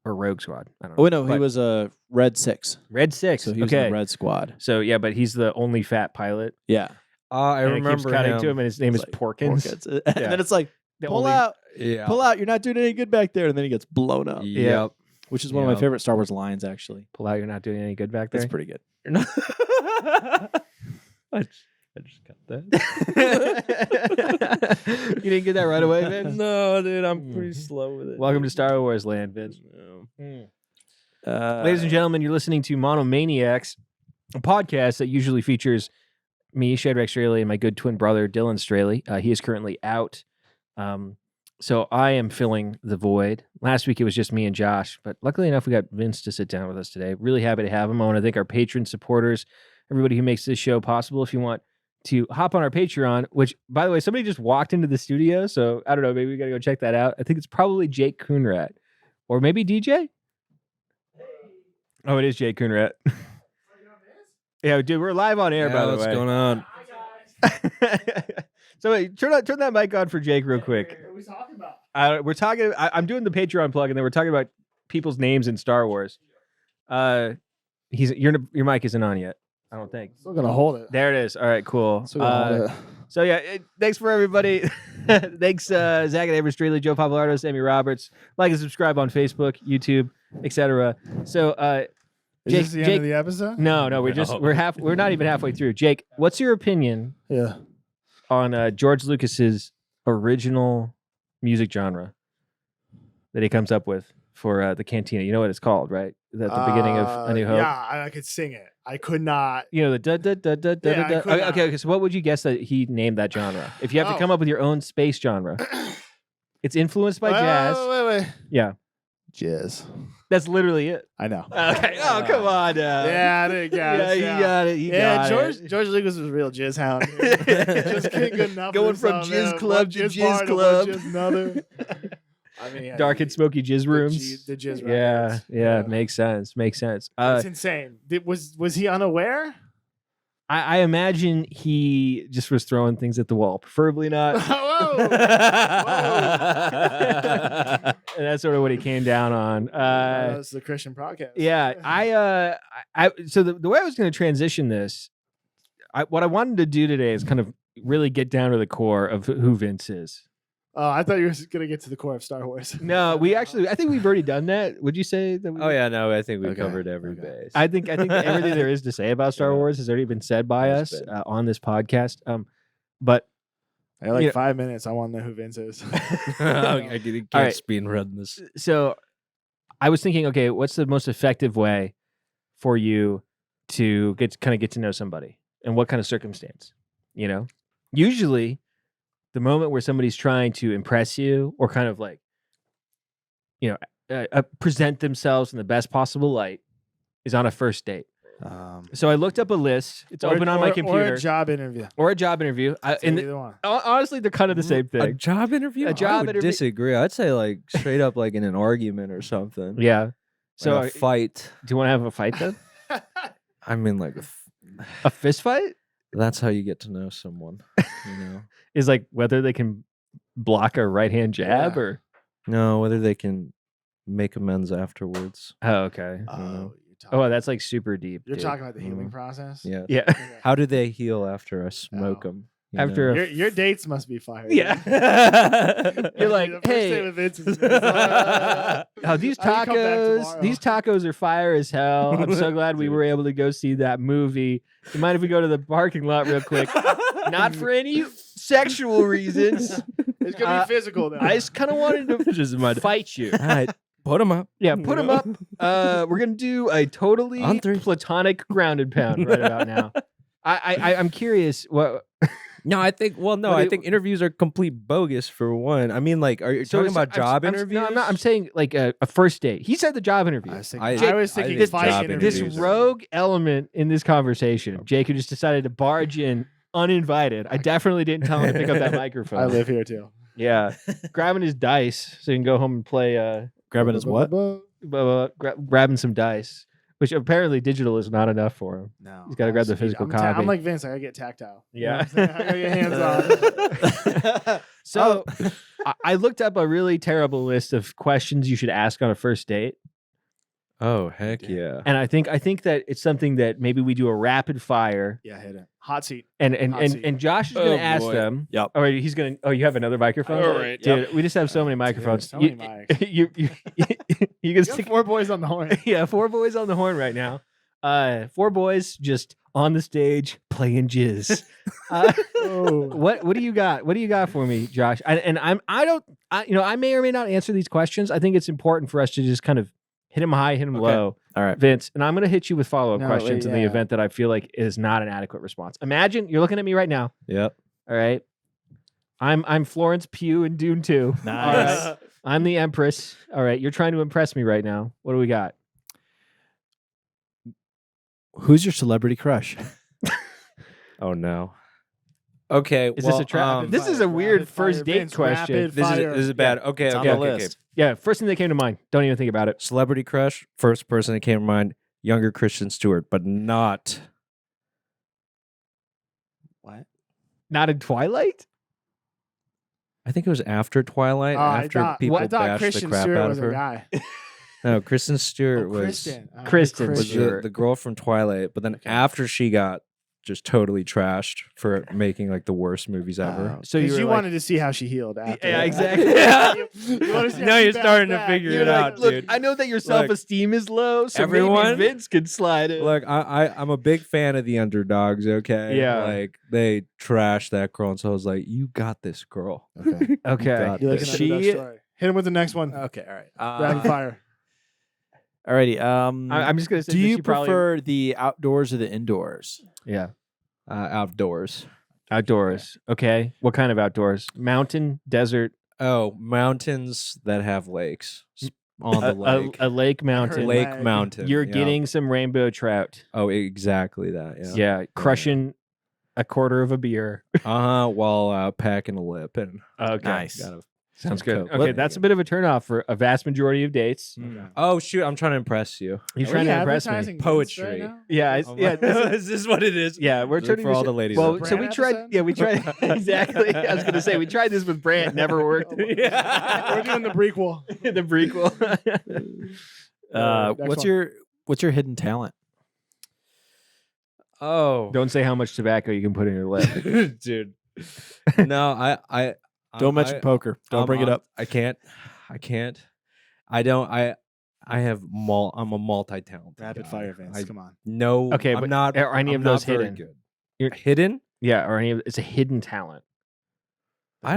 or Rogue Squad. I don't know.
Oh no, he was a Red 6.
Red 6.
So he was in the Red Squad.
So yeah, but he's the only fat pilot.
Yeah.
I
and
remember
it keeps cutting
him.
to him, and his name is Porkins.
And then it's like, pull out. You're not doing any good back there. And then he gets blown up.
Yep.
Which is one of my favorite Star Wars lines, actually.
Pull out, you're not doing any good back there.
That's pretty good.
I just got that.
You didn't get that right away, Vince?
No, dude, I'm pretty slow with it.
Welcome to Star Wars land, Vince.
No.
Ladies and gentlemen, you're listening to Monomaniacs, a podcast that usually features me, Shadrach Strehle, and my good twin brother, Dylan Strehle. He is currently out. So I am filling the void. Last week it was just me and Josh, but luckily enough, we got Vince to sit down with us today. Really happy to have him. I want to thank our patron supporters, everybody who makes this show possible. If you want to hop on our Patreon, which, by the way, somebody just walked into the studio, so I don't know, maybe we got to go check that out. I think it's probably Jake Coonrat, or maybe DJ? Oh, it is Jake Coonrat. Yeah, dude, we're live on air, by the way.
What's going on?
So wait, turn that mic on for Jake real quick.
What are we talking about?
We're talking. I'm doing the Patreon plug, and then we're talking about people's names in Star Wars. Your mic isn't on yet, I don't think.
Still gonna hold it.
There it is. All right, cool.
Still gonna hold it.
So yeah, thanks for everybody. Thanks, Zach and Avery Strehle, Joe Papalardo, Sammy Roberts. Like and subscribe on Facebook, YouTube, etc. So,
Is this the end of the episode?
No, we're not even halfway through. Jake, what's your opinion?
Yeah.
On George Lucas's original music genre that he comes up with for the Cantina. You know what it's called, right? At the beginning of A New Hope.
Yeah, I could sing it. I could not.
You know, the da da da da da
Yeah,
da.
I could not.
Okay. So what would you guess that he named that genre? If you have to come up with your own space genre. It's influenced by jazz.
Wait.
Yeah.
Jazz.
That's literally it.
I know.
Okay. Oh, come on.
Yeah, I didn't get
Yeah,
it.
he got it. He got it.
George Lucas was a real jizz hound. Just can't get enough.
Going
of
from
this,
jizz
man.
club
One
to
bar
jizz
one
club.
jizz another. I mean, yeah,
Dark and smoky jizz rooms.
The jizz
Yeah,
records.
yeah, makes sense.
It's insane. Was he unaware?
I imagine he just was throwing things at the wall, preferably not.
Whoa!
And that's sort of what he came down on.
That's the Christian podcast.
Yeah, so the way I was going to transition this, what I wanted to do today is kind of really get down to the core of who Vince is.
Oh, I thought you were going to get to the core of Star Wars.
No, I think we've already done that. Would you say that?
Oh yeah, no, I think we
Okay,
covered every
okay.
base.
I think that everything there is to say about Star Wars has already been said by us on this podcast. But
I had 5 minutes. I want to know who Vince is.
I can't
All right.
speed run this.
So I was thinking, okay, what's the most effective way for you to get to know somebody, and what kind of circumstance? You know, usually the moment where somebody's trying to impress you or kind of like, you know, present themselves in the best possible light is on a first date. So I looked up a list. It's open on my computer.
Or a job interview.
Either one. Honestly, they're kind of the same thing.
A job interview?
A job
I would
interview.
disagree. I'd say like straight up like in an argument or something.
Yeah. So
Like a fight.
Do you want to have a fight then?
I mean, like
A fist fight
that's how you get to know someone. You know?
is like whether they can block a right hand jab or.
No, whether they can make amends afterwards.
Oh, okay. Oh, that's like super deep.
You're
dude.
talking about the healing process?
Yeah.
Yeah.
Okay.
How do they heal after I smoke them?
After a
Your dates must be fire.
Yeah. You're like,
The first
hey.
date with Vince is
Oh, these
I can come back
tacos,
tomorrow.
these tacos are fire as hell. I'm so glad we were able to go see that movie. You mind if we go to the parking lot real quick? Not for any sexual reasons.
It's gonna be physical though.
I just kind of wanted to
Just
fight you.
All right, put them up.
Yeah, put them up. We're gonna do a totally
On three.
platonic grounded pound right about now. I'm curious what.
No, I think. Well, no,
What do
I
you-
think interviews are complete bogus for one. I mean, like, are you talking about job interviews?
No, I'm not. I'm saying like a first date. He said the job interview.
I was thinking,
I-
I was
I
thinking
think
fight
job
This
interviews.
rogue element in this conversation, Jake, who just decided to barge in uninvited. I definitely didn't tell him to pick up that microphone.
I live here too.
Yeah, grabbing his dice so he can go home and play.
Grabbing his what?
Grabbing some dice, which apparently digital is not enough for him.
No,
He's gotta grab the physical copy.
I'm like Vince. I gotta get tactile. You know
Yeah.
what I'm saying? I gotta get hands on.
So I looked up a really terrible list of questions you should ask on a first date.
Oh heck yeah!
And I think that it's something that maybe we do a rapid fire,
Yeah, hit it. Hot seat.
and
Hot seat.
Josh is going
Oh,
to ask
boy.
them.
Yep.
Oh, he's going to. Oh, you have another microphone.
All right,
dude. We just have so many microphones.
so many mics.
You can
You got
stick.
4 boys on the horn.
Yeah, 4 boys on the horn right now. 4 boys just on the stage playing jizz.
Oh.
What do you got? What do you got for me, Josh? I may or may not answer these questions. I think it's important for us to just kind of hit him high, hit him low.
All right.
Vince, and I'm going to hit you with follow-up
No,
questions in the
yeah.
event that I feel like is not an adequate response. Imagine you're looking at me right now.
Yep.
All right. I'm Florence Pugh in Dune 2.
Nice.
All right. I'm the Empress. All right. You're trying to impress me right now. What do we got?
Who's your celebrity crush?
Oh no. Okay.
Is this a trap? This is a weird first date question.
This is bad. Okay.
It's
okay.
on the
okay,
list.
Yeah. First thing that came to mind. Don't even think about it.
Celebrity crush. First person that came to mind. Younger Kristen Stewart, but not.
What?
Not in Twilight?
I think it was after Twilight. After people
I thought
bashed
Christian
the crap
Stewart
out
was
of
a
her.
guy.
No, Kristen Stewart was
Kristen.
Kristen
was
Stewart.
the girl from Twilight, but then after she got just totally trashed for making like the worst movies ever.
So
Because
you
you
were like,
wanted to see how she healed after.
Yeah,
that.
exactly.
You wanna see how
Now
she
you're
bounced
starting to
back.
figure
you're
it
like,
out,
look,
dude.
I know that your self-esteem is low, so
everyone-
maybe Vince could slide in.
Look, I'm a big fan of the underdogs, okay?
Yeah.
Like they trashed that girl, and so I was like, you got this girl.
Okay.
Okay.
God.
You like an
She-
underdog story. Hit him with the next one.
Okay. All right.
Rapid fire.
Alrighty.
I'm just gonna say.
do
that
you
she probably-
prefer the outdoors or the indoors?
Yeah.
Outdoors.
Outdoors. Okay. What kind of outdoors? Mountain, desert,
Oh, mountains that have lakes on the lake.
a lake mountain.
Lake
Leg.
mountain.
You're
yeah.
getting some rainbow trout.
Oh, exactly that. Yeah.
Yeah. Crushing a quarter of a beer.
While packing a lip and
Okay.
Nice.
gotta-
Sounds
some
good.
Coke.
Okay, that's a bit of a turnoff for a vast majority of dates.
Oh shoot! I'm trying to impress you.
You're
Are
trying
we
to impress me.
advertising Vince
Poetry.
right now?
Yeah, yeah.
Is this what it is?
Yeah, we're
Look
turning
for
this
all the
in-
ladies
Well,
out
so
there.
we tried.
Brand
Yeah, we tried exactly. I was gonna say we tried this with Brant, never worked.
Yeah.
We're doing the prequel.
The prequel.
Next
What's your hidden talent?
Oh,
Don't say how much tobacco you can put in your lip.
dude. No, I
Don't mention poker. Don't bring it up.
I can't. I don't. I'm a multi-talented.
Rapid
guy.
fire, Vince.
I-
Come on.
No.
Okay,
I'm
but
not.
are any
I'm
of those
not very
hidden?
Good.
You're-
Hidden?
Yeah, or any of it's a hidden talent.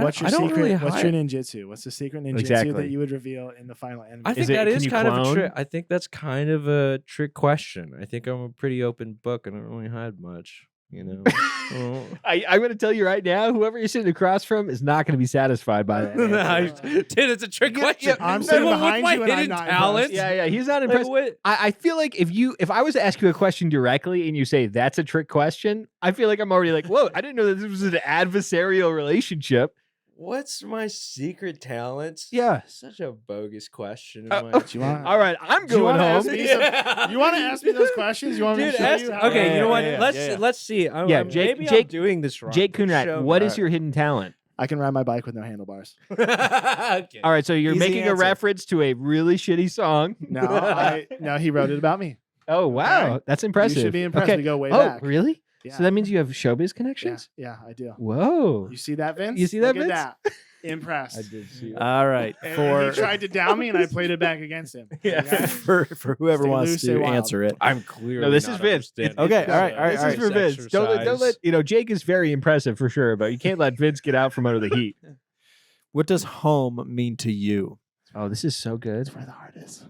What's your
I don't
secret?
really
What's
hide-
your ninjutsu? What's the secret ninjutsu
Exactly.
that you would reveal in the final enemy?
I think
it-
that
can
is
you
kind of a
clone?
trick. I think that's kind of a trick question. I think I'm a pretty open book. I don't really hide much, you know. Oh.
I'm going to tell you right now, whoever you're sitting across from is not going to be satisfied by that. answer.
Dude, it's a trick question.
I'm
Like,
sitting
what's
behind
my
you and I'm
hidden
not
talent?
impressed.
Yeah, he's not
Like,
impressed.
what?
I feel like if I was to ask you a question directly and you say that's a trick question, I feel like I'm already like, whoa, I didn't know that this was an adversarial relationship.
What's my secret talent?
Yeah.
Such a bogus question.
Do you want?
All right, I'm
Do you
going
wanna
home.
ask me some- You want to ask me those questions? You want me
Dude,
to show
ask,
you? How
okay,
Yeah,
you know what?
yeah, yeah.
Let's see.
Yeah, Jake-
maybe
Jake-
I'm doing this wrong.
Jake
Show
Kunrat,
me.
what is your hidden talent?
I can ride my bike with no handlebars.
Okay.
All right, so you're
Easy
making a
answer.
reference to a really shitty song.
No, he wrote it about me.
Oh wow,
Okay.
that's impressive.
You should be impressed.
Okay.
We go way
Oh,
back.
really?
Yeah.
So that means you have showbiz
yeah,
connections?
yeah, I do.
Whoa.
You see that, Vince?
You see that,
Look
Vince?
at that. Impressed.
I did see it.
All right.
And he tried to down me, and I played it back against him. Okay?
for whoever
Stay
wants
loose, stay
to
wild.
answer it.
I'm clearly
No, this
not
is Vince.
understanding
Okay,
this,
all right, all right,
This
all
is
right.
for Vince. Don't let Jake is very impressive for sure, but you can't let Vince get out from under the heat.
What does home mean to you?
Oh, this is so good.
That's where the heart is.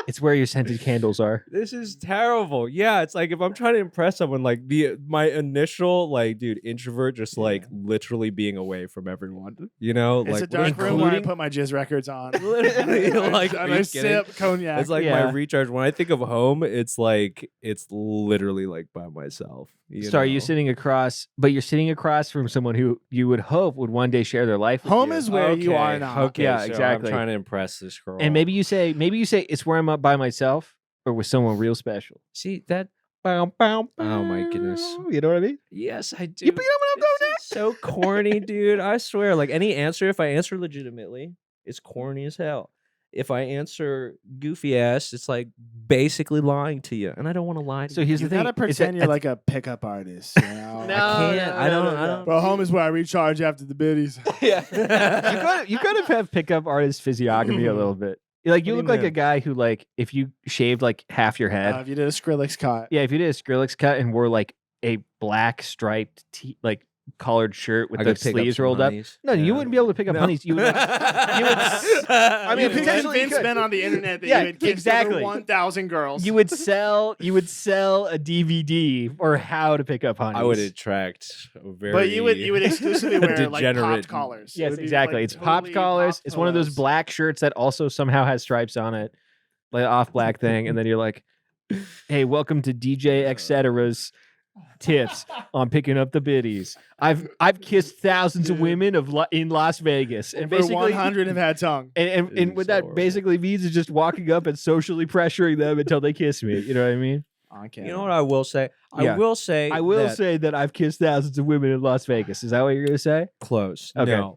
It's where your scented candles are.
This is terrible. Yeah, it's like if I'm trying to impress someone, like my initial dude, introvert, just like literally being away from everyone. You know,
It's
like
a dark room where I
including-
put my jizz records on.
Literally, like,
and
are
I
you kidding?
sip cognac.
It's like
Yeah.
my recharge. When I think of home, it's literally like by myself.
So are you sitting across, but you're sitting across from someone who you would hope would one day share their life with
Home
you.
is where you are now.
Okay,
Yeah,
so
exactly.
I'm trying to impress this girl.
And maybe you say it's where I'm up by myself or with someone real special.
see that.
Bow, bow,
Oh my goodness.
bow. You know what I mean?
Yes, I do.
You know what I'm
This
going
is so corny, dude. I swear. Like any answer, if I answer legitimately, it's corny as hell. If I answer goofy ass, it's like basically lying to you, and I don't want to lie to
So
you.
here's
You
the thing.
gotta pretend you're like a pickup artist. You know?
No,
I can't. I don't.
Bro, home is where I recharge after the biddies.
Yeah. you gotta have pickup artist physiognomy a little bit. Like you
What do
look
you
like a
mean?
guy who like if you shaved like half your head.
If you did a Skrillex cut.
Yeah, if you did a Skrillex cut and wore like a black striped like collared shirt with
I
the
could pick up
sleeves
some
rolled up.
honeys.
No, you
Yeah.
wouldn't be able to pick up
No.
honeys. You would. I mean,
You could
potentially you
convince
could.
men on the internet that
Yeah,
you had kissed
exactly.
over 1,000 girls.
You would sell a DVD or how to pick up honeys.
I would attract a very.
but you would exclusively wear like
degenerate-
popped collars. It
Yes,
would be,
exactly.
like,
It's popped
totally
collars.
popped
It's one of those
pillows.
black shirts that also somehow has stripes on it, like off black thing, and then you're like, "Hey, welcome to DJ Etc's tips on picking up the biddies. I've kissed thousands of women in Las Vegas, and
Over
basically
100 have had tongue.
And
This
what
is
that
horrible.
basically means is just walking up and socially pressuring them until they kiss me. You know what I mean?
On
You
camera.
know what I will say?
Yeah.
I will say.
I will
that-
say that I've kissed thousands of women in Las Vegas. Is that what you're going to say?
close.
Okay.
No.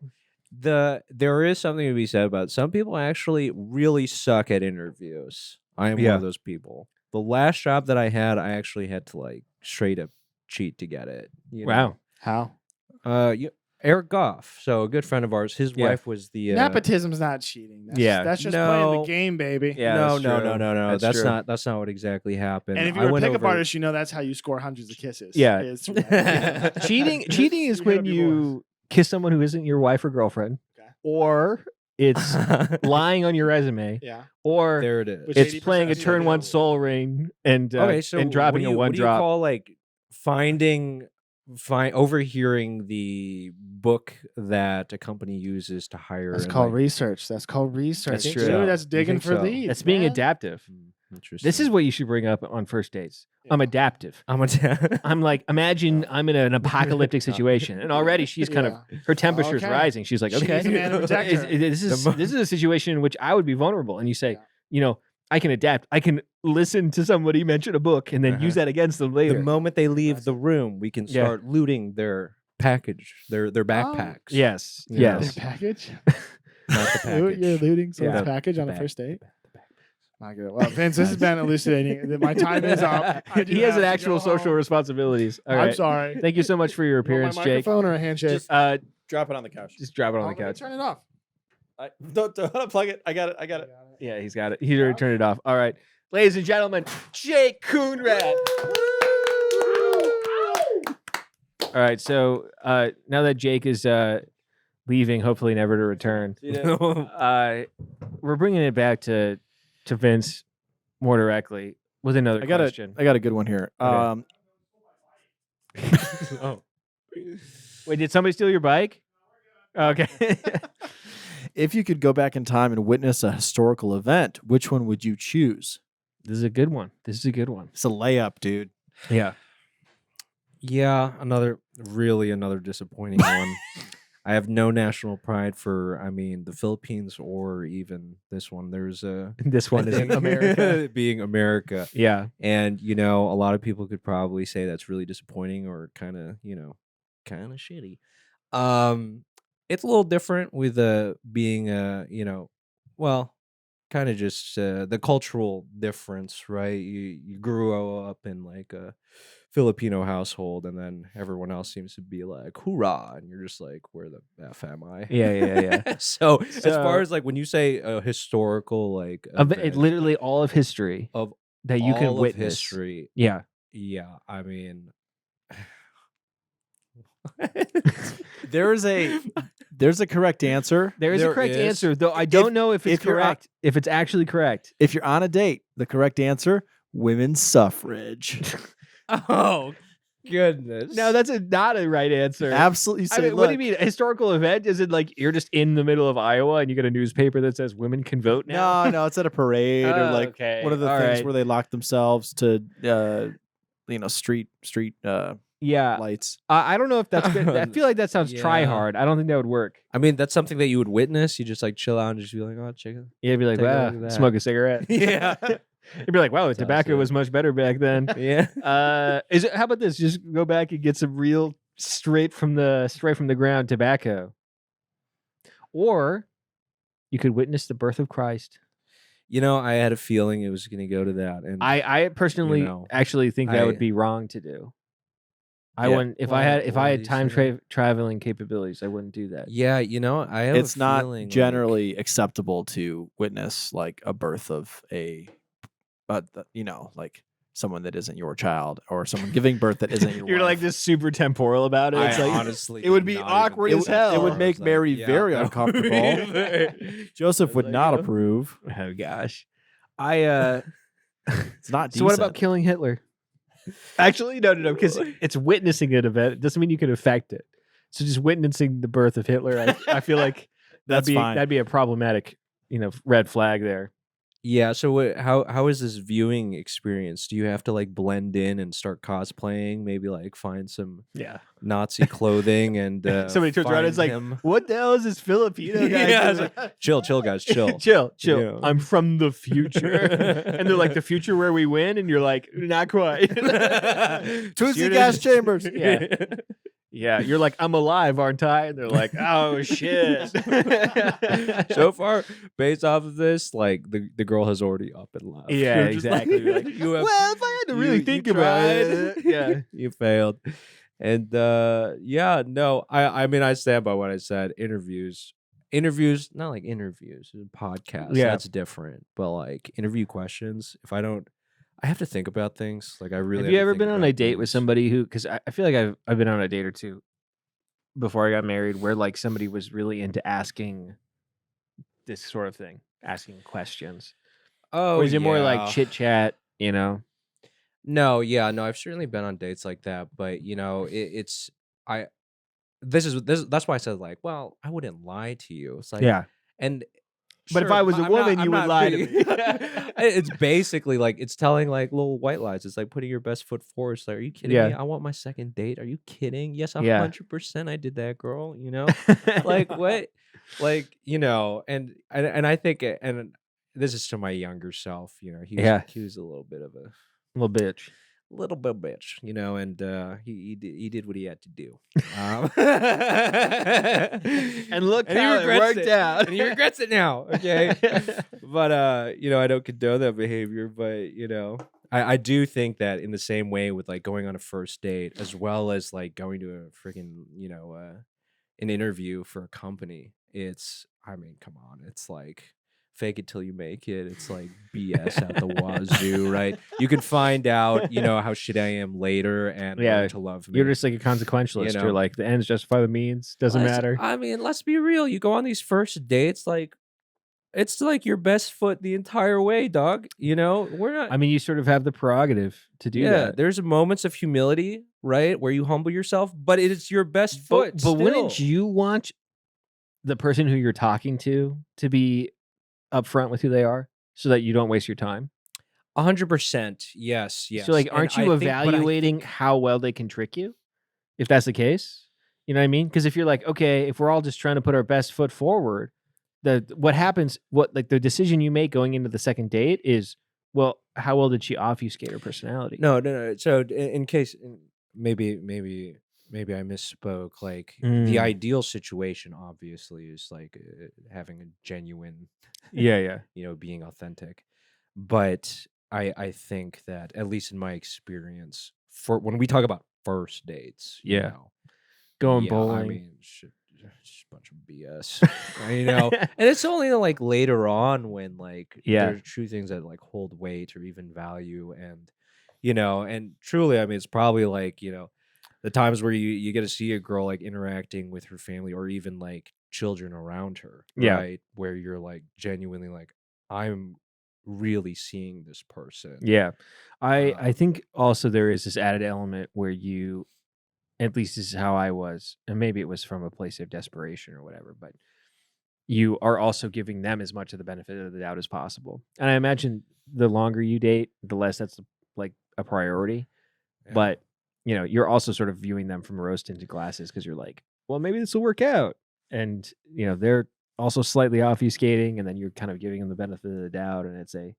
There is something to be said about it. Some people actually really suck at interviews. I am one
Yeah.
of those people. The last job that I had, I actually had to like straight up cheat to get it. You know?
How?
Eric Goff, so a good friend of ours. His
Yeah.
wife was the
Nepotism's not cheating. That's
Yeah.
That's just playing
No.
the game, baby.
Yeah,
no,
that's
no,
true.
no, no, no.
That's
That's
true.
that's not what exactly happened.
And if
I
you're a
went
pickup
over-
artist, you know that's how you score hundreds of kisses.
Yeah.
Is-
Cheating is
You gotta
when
be
you kiss someone who isn't your wife or girlfriend,
Okay.
or it's lying on your resume,
Yeah.
or
there it is.
Which
it's
80%
playing a
is
turn one
available.
soul ring and
Okay, so
and dropping
what do you,
a one
what do you
drop.
call like overhearing the book that a company uses to hire?
That's
and,
called
like-
research. That's called research.
That's
dude.
true.
That's
You
digging
think
for
so?
leads.
That's being
man.
adaptive.
Interesting.
This is what you should bring up on first dates. I'm
Yeah.
adaptive.
I'm a
I'm like, imagine I'm in an apocalyptic situation, and already she's kind of her temperature's
Okay.
rising. She's like,
She's
okay,
a man to protect her.
this is a situation in which I would be vulnerable. And you say,
Yeah.
you know, I can adapt. I can listen to somebody mention a book and then
Uh-huh.
use that against them later.
the moment they leave the room, we can
Yeah.
start looting their package, their backpacks.
Yes,
You
Their
know.
yes.
package.
Not the package.
You're looting someone's
Yeah.
package on
The
a
back-
first date. Not good. Well, Vince, this has been elucidating. My time is up. I do
He has
have
an
to
actual
go
social
home.
responsibilities. All
I'm
right.
sorry.
Thank you so much for your
You want
appearance,
my
Jake.
microphone or a handshake?
Just
Uh,
drop it on the couch.
just drop it on
Oh,
the
let me
couch.
turn it off.
Don't unplug it. I got it.
Yeah, he's got it. He already turned it off. All right. Ladies and gentlemen, Jake Kunrad. All right, so now that Jake is leaving, hopefully never to return, we're bringing it back to Vince more directly with another question.
I got a good one here.
Okay.
Oh.
Wait, did somebody steal your bike? Okay.
If you could go back in time and witness a historical event, which one would you choose?
This is a good one. It's a
layup, dude.
Yeah.
Yeah, another disappointing one. I have no national pride for, the Philippines or even this one. There's
This one is America.
being America.
Yeah.
And, a lot of people could probably say that's really disappointing or kind of shitty. It's a little different with being, kind of just the cultural difference, right? You grew up in like a Filipino household, and then everyone else seems to be like, hoorah, and you're just like, where the F am I?
Yeah.
So as far as like when you say a historical like event,
literally all of history
of
that you can
all of
witness.
history,
Yeah.
There's a correct answer.
There is a correct answer, though I don't know if it's correct. If it's actually correct.
If you're on a date, the correct answer, women's suffrage.
Oh goodness!
No, that's not a right answer.
Absolutely.
What do you mean? A historical event? Is it like you're just in the middle of Iowa and you get a newspaper that says women can vote now?
No, it's at a parade or like one of the things where they lock themselves to street lights.
I don't know if that's good. I feel like that sounds try hard. I don't think that would work.
That's something that you would witness. You just like chill out and just be like, oh, check it.
Yeah, be like, wow, smoke a cigarette.
Yeah.
You'd be like, wow, tobacco was much better back then.
Yeah.
How about this? Just go back and get some real straight from the ground tobacco. Or you could witness the birth of Christ.
I had a feeling it was going to go to that, and
I personally actually think that would be wrong to do. I wouldn't if I had time traveling capabilities. I wouldn't do that.
Yeah, I have.
It's not generally acceptable to witness like a birth of like someone that isn't your child or someone giving birth that isn't your
You're
wife.
like this super temporal about it. It's like,
honestly,
it would be awkward as hell.
It would make Mary very uncomfortable. Joseph would not approve.
Oh gosh, it's
not.
So what about killing Hitler? Actually, no, because it's witnessing an event. It doesn't mean you can affect it. So just witnessing the birth of Hitler, I feel like that'd be a problematic, red flag there.
Yeah. So how is this viewing experience? Do you have to like blend in and start cosplaying? Maybe like find some Nazi clothing and
somebody turns around and is like, "What the hell is this Filipino guy?"
Like, chill, guys, chill,
chill. Yeah. I'm from the future, and they're like, "The future where we win," and you're like, "Not quite."
Tuesday gas chambers.
Yeah. Yeah, you're like, I'm alive, aren't I? And they're like, oh shit.
So far, based off of this, like the girl has already up and left.
Yeah, exactly. Like, well, if I had to really think about it, yeah,
you failed. And no, I stand by what I said. Interviews, not like interviews, podcasts.
Yeah,
that's different. But like interview questions, I have to think about things. Like I really
have you ever been on a date with somebody who? Because I feel like I've been on a date or two before I got married, where like somebody was really into asking this sort of thing, asking questions.
Oh,
or is it more like chit chat?
No, I've certainly been on dates like that, but that's why I said like, well, I wouldn't lie to you. It's like,
but if I was a woman, you would lie to me.
It's basically like it's telling like little white lies. It's like putting your best foot forward. It's like, are you kidding me? I want my second date. Are you kidding? Yes, 100%. I did that, girl. Like what? Like and I think, and this is to my younger self. He was a little bit of a
little bitch.
And he did what he had to do.
And look how it worked out.
And he regrets it now. Okay. But, I don't condone that behavior, but, I do think that in the same way with like going on a first date, as well as like going to a freaking, an interview for a company, come on. It's like fake it till you make it. It's like BS out the wazoo, right? You can find out, how shit I am later and learn to love me.
You're just like a consequentialist. You're like, the ends justify the means. Doesn't matter.
I mean, let's be real. You go on these first dates, like, it's like your best foot the entire way, dog. We're not.
I mean, you sort of have the prerogative to do that.
There's moments of humility, right, where you humble yourself, but it's your best foot.
But wouldn't you want the person who you're talking to be upfront with who they are, so that you don't waste your time?
100%. Yes.
So, like, aren't you evaluating how well they can trick you? If that's the case, you know what I mean? Because if you're like, okay, if we're all just trying to put our best foot forward, what happens? The decision you make going into the second date is, well, how well did she obfuscate her personality?
No. So, in case maybe I misspoke. Like, the ideal situation, obviously, is like having a genuine, being authentic. But I think that, at least in my experience, for when we talk about first dates,
going bowling,
I mean, just a bunch of BS, and it's only like later on when like there's true things that like hold weight or even value, and and truly, I mean, it's probably like the times where you get to see a girl like interacting with her family or even like children around her, right? Where you're like genuinely like, I'm really seeing this person.
I think also there is this added element where you, at least this is how I was, and maybe it was from a place of desperation or whatever, but you are also giving them as much of the benefit of the doubt as possible. And I imagine the longer you date, the less that's like a priority. But you're also sort of viewing them from rose-tinted glasses, because you're like, well, maybe this will work out, and they're also slightly obfuscating, and then you're kind of giving them the benefit of the doubt, and it's a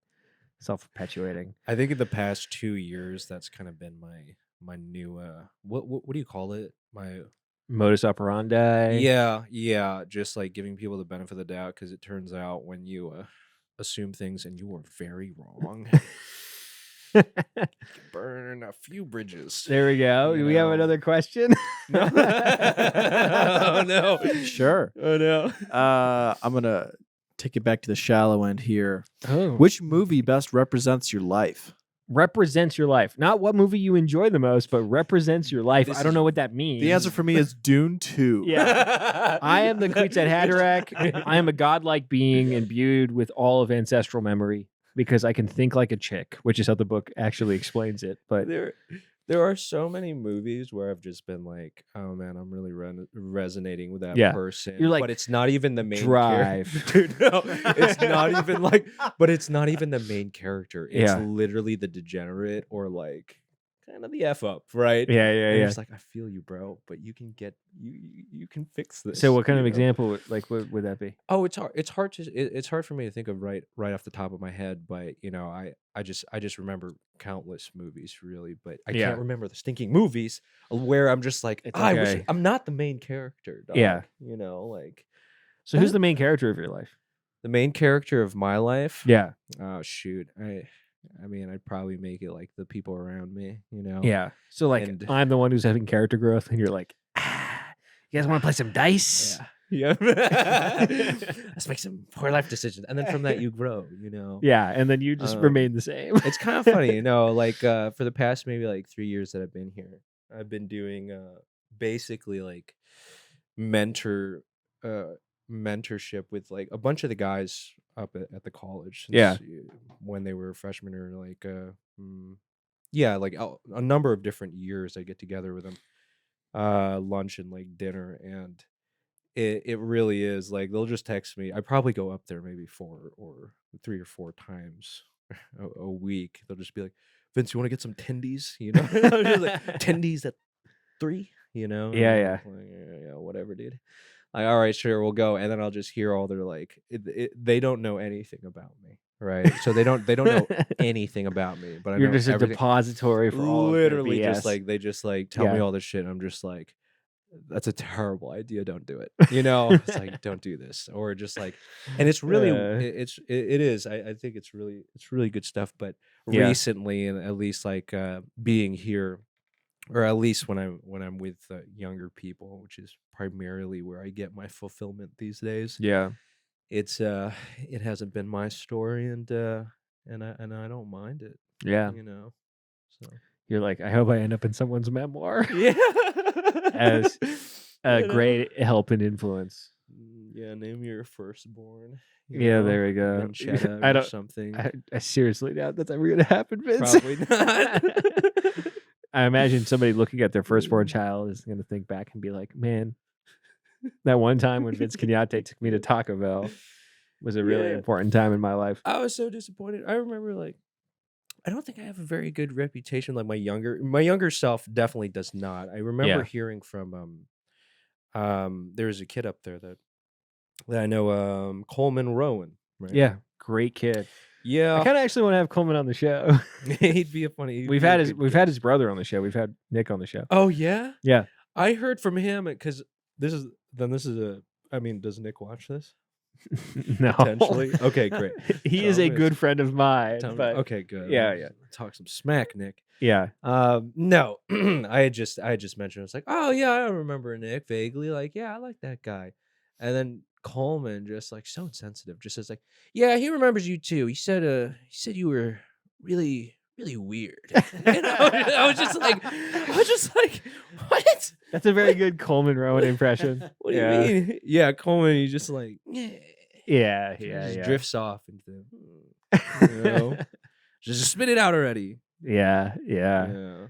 self-perpetuating.
I think in the past 2 years, that's kind of been my new what do you call it? My
modus operandi.
Yeah, just like giving people the benefit of the doubt, because it turns out when you assume things and you are very wrong, you can burn a few bridges.
There we go. Do we have another question?
No. Oh no.
Sure.
Oh no.
I'm gonna take it back to the shallow end here.
Oh.
Which movie best represents your life?
Represents your life. Not what movie you enjoy the most, but represents your life. I don't know what that means.
The answer for me is Dune 2.
Yeah. I am the Kwisatz Haderach. I am a godlike being imbued with all of ancestral memory, because I can think like a chick, which is how the book actually explains it. But
there are so many movies where I've just been like, oh man, I'm really resonating with that person.
You're like,
but it's not even the main
Drive.
character. Dude, no, it's not even like, but it's not even the main character. It's literally the degenerate, or like kind of the F up, right?
Yeah.
It's like, I feel you, bro, but you can get you can fix this.
So what kind of example like would that be?
Oh, it's hard for me to think of right off the top of my head, but I just remember countless movies, really, but I can't remember the stinking movies where I'm just like, I'm not the main character, dog.
Yeah.
Like,
so who's the main character of your life?
The main character of my life?
Yeah.
Oh shoot. I mean, I'd probably make it like the people around me,
Yeah. So like, I'm the one who's having character growth, and you're like, you guys want to play some dice?
Yeah. Let's make some poor life decisions, and then from that you grow,
Yeah, and then you just remain the same.
It's kind of funny, like for the past maybe like 3 years that I've been here, I've been doing basically like mentorship with like a bunch of the guys up at the college. When they were freshmen, or like like a number of different years I get together with them, lunch and like dinner, and it really is like, they'll just text me. I probably go up there maybe 3 or 4 times a week. They'll just be like, Vince, you want to get some tendies? I'm just like, tendies at 3,
Yeah.
Like, yeah, whatever, dude. Like, all right, sure, we'll go. And then I'll just hear all their like, they don't know anything about me, right? So they don't know anything about me. But
you're
I know
just a depository for all
literally
of their BS.
just like, they just like tell me all this shit. And I'm just like, that's a terrible idea. Don't do it. It's like, don't do this, or just like, and it's really, it is. I think it's really good stuff. But recently, and at least like being here, or at least when I'm with younger people, which is primarily where I get my fulfillment these days.
Yeah.
it's it hasn't been my story, and I don't mind it.
Yeah.
So
You're like, I hope I end up in someone's memoir
yeah,
as a great help and influence.
Yeah, name your firstborn.
Yeah, there we go.
And Shad
I
or
don't.
something.
I seriously doubt that's ever gonna happen, Vince.
Probably not.
I imagine somebody looking at their firstborn child is gonna think back and be like, "Man, that one time when Vince Cañete took me to Taco Bell was a really important time in my life."
I was so disappointed. I remember I don't think I have a very good reputation. Like my younger self definitely does not. I remember hearing from there's a kid up there that I know, Coleman Rowan. Right?
Yeah, great kid.
Yeah,
I kind of actually want to have Coleman on the show.
He'd be a funny.
We've had his brother on the show. We've had Nick on the show.
Oh yeah,
yeah.
I heard from him because this is a. I mean, does Nick watch this?
No.
Potentially. Okay, great.
He is a good friend of mine. But
okay, good.
Yeah.
Talk some smack, Nick.
Yeah.
No, I had just mentioned, it's like, oh yeah, I remember Nick vaguely. Like, yeah, I like that guy. And then Coleman just like so insensitive, just says like, yeah, he remembers you too. He said you were really, really weird. And I was just like, what?
That's a very good Coleman Rowan impression.
What do you mean? Yeah, Coleman, he's just like,
yeah.
Just drifts off into, just spit it out already.
Yeah.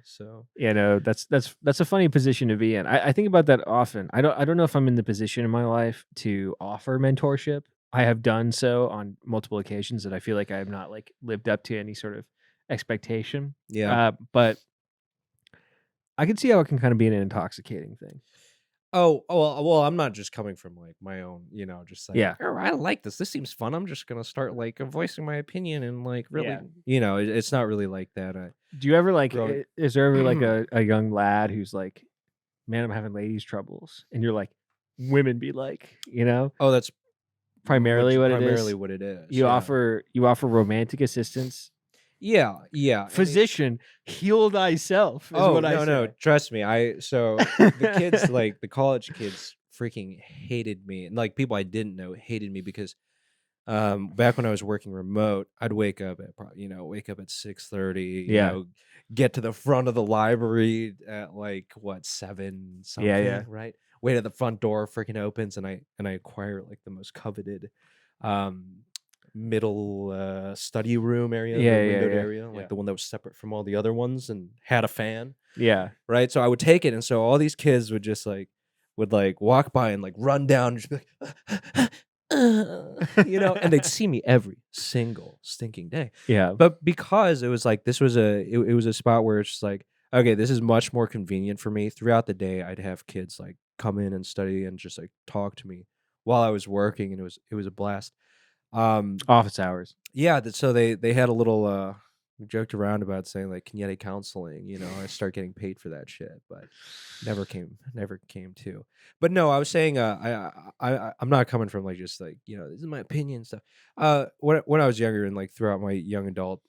So
no, that's a funny position to be in. I think about that often. I don't know if I'm in the position in my life to offer mentorship. I have done so on multiple occasions that I feel like I have not like lived up to any sort of expectation.
Yeah.
But I can see how it can kind of be an intoxicating thing.
Oh, well, I'm not just coming from like my own, just like,
Yeah.
I like this. This seems fun. I'm just gonna start like voicing my opinion and like really, it's not really like that.
Do you ever like? Is there ever like a young lad who's like, man, I'm having ladies' troubles, and you're like, women be like,
Oh, that's
primarily what
it is.
You offer romantic assistance.
Yeah.
Physician, heal thyself. Is what I say.
No, trust me. So the kids, like the college kids, freaking hated me, and like people I didn't know hated me because, back when I was working remote, I'd wake up at 6:30.
Yeah.
Get to the front of the library at like 7 something.
Yeah.
Right. Wait at the front door, freaking opens, and I acquire like the most coveted, middle study room area, windowed area, like the one that was separate from all the other ones and had a fan.
Yeah.
Right. So I would take it, and so all these kids would just would walk by and run down and just be like, and they'd see me every single stinking day.
Yeah.
But because it was like this was it was a spot where it's just like, okay, this is much more convenient for me. Throughout the day, I'd have kids come in and study and just talk to me while I was working, and it was a blast.
Office hours.
Yeah, so they had a little we joked around about saying Cañete counseling, I start getting paid for that shit, but never came to. But no, I was saying I'm not coming from just this is my opinion and stuff. When I was younger and throughout my young adult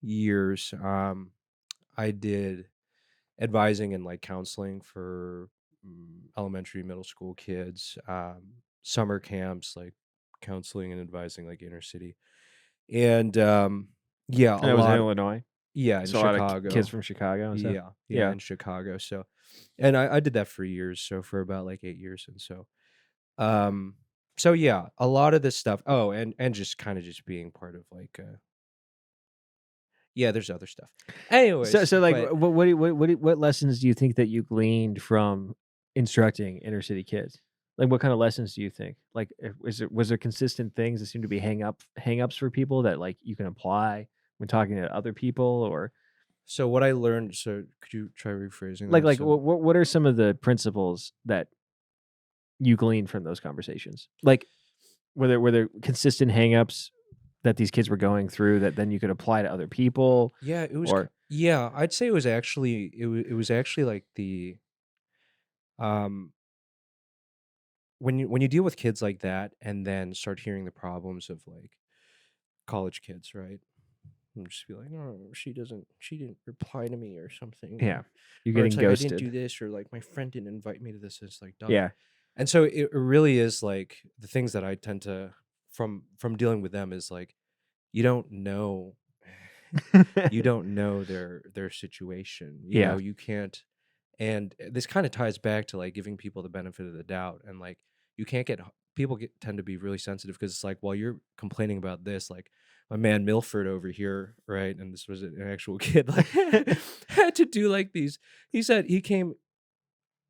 years, I did advising and counseling for elementary, middle school kids, summer camps, counseling and advising inner city, and yeah,
that was in Illinois.
Yeah, in
so
Chicago.
A lot of kids from Chicago. And stuff.
Yeah, in Chicago. So, and I did that for years. So for about 8 years, and so yeah, a lot of this stuff. Oh, and just kind of just being part of yeah, there's other stuff. Anyways,
what lessons do you think that you gleaned from instructing inner city kids? What kind of lessons do you think? Was there consistent things that seem to be hang-ups for people that you can apply when talking to other people? Or
so what I learned. So could you try rephrasing?
What are some of the principles that you gleaned from those conversations? Were there consistent hang-ups that these kids were going through that then you could apply to other people?
Yeah, it was. Yeah, I'd say it was actually the when you deal with kids like that and then start hearing the problems of college kids, right? And just be like, oh, she didn't reply to me or something.
Yeah, you're getting ghosted.
I didn't do this, or my friend didn't invite me to this. It's dumb.
Yeah,
and so it really is the things that I tend to from dealing with them is like you don't know their situation. You know, you can't. And this kind of ties back to like giving people the benefit of the doubt, and like you can't get people tend to be really sensitive because it's like, while you're complaining about this, like my man Milford over here, right? And this was an actual kid, like had to do like these. He said he came.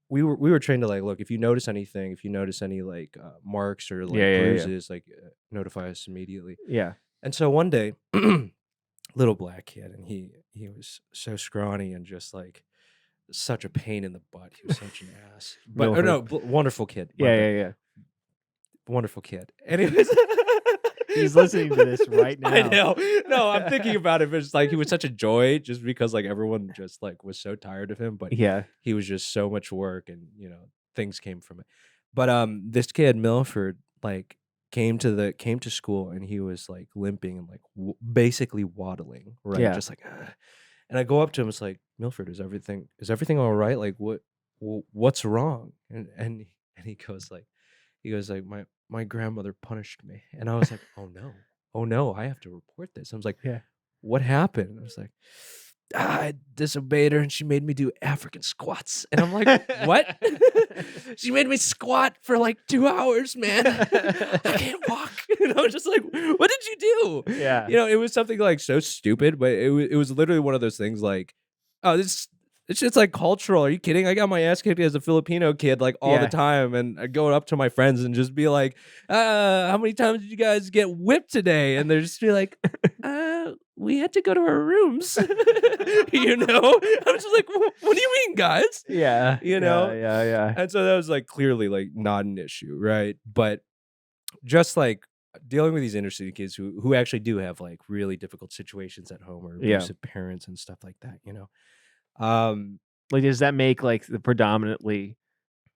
We were trained to like, look, if you notice anything, if you notice any like marks or like bruises, like notify us immediately.
Yeah.
And so one day, little black kid, and he was so scrawny and just like such a pain in the butt. He was such an ass. But wonderful kid.
Yeah.
Wonderful kid. Anyways,
he's listening to this right now.
I know. No, I'm thinking about it. But it's like he was such a joy, just because like everyone just like was so tired of him. But he was just so much work, and you know, things came from it. But this kid Milford like came to school, and he was like limping and like basically waddling, right? Just like, and I go up to him. It's like, Milford, is everything all right? Like, what's wrong? And he goes like, my grandmother punished me. And I was like, oh no, I have to report this. I was like, what happened? And I was like, I disobeyed her and she made me do African squats. And I'm like, what? She made me squat for like 2 hours, man. I can't walk. And I was just like, what did you do?
Yeah.
You know, it was something like so stupid, but it was literally one of those things like, oh, it's just like cultural. Are you kidding? I got my ass kicked as a Filipino kid like all the time, and I go up to my friends and just be like, how many times did you guys get whipped today? And they're just be like, we had to go to our rooms. You know? I'm just like, what do you mean, guys?
Yeah.
You know?
Yeah.
And so that was like clearly like not an issue, right? But just like dealing with these inner city kids who actually do have like really difficult situations at home, or abusive parents and stuff like that, you know?
Like, does that make like the predominantly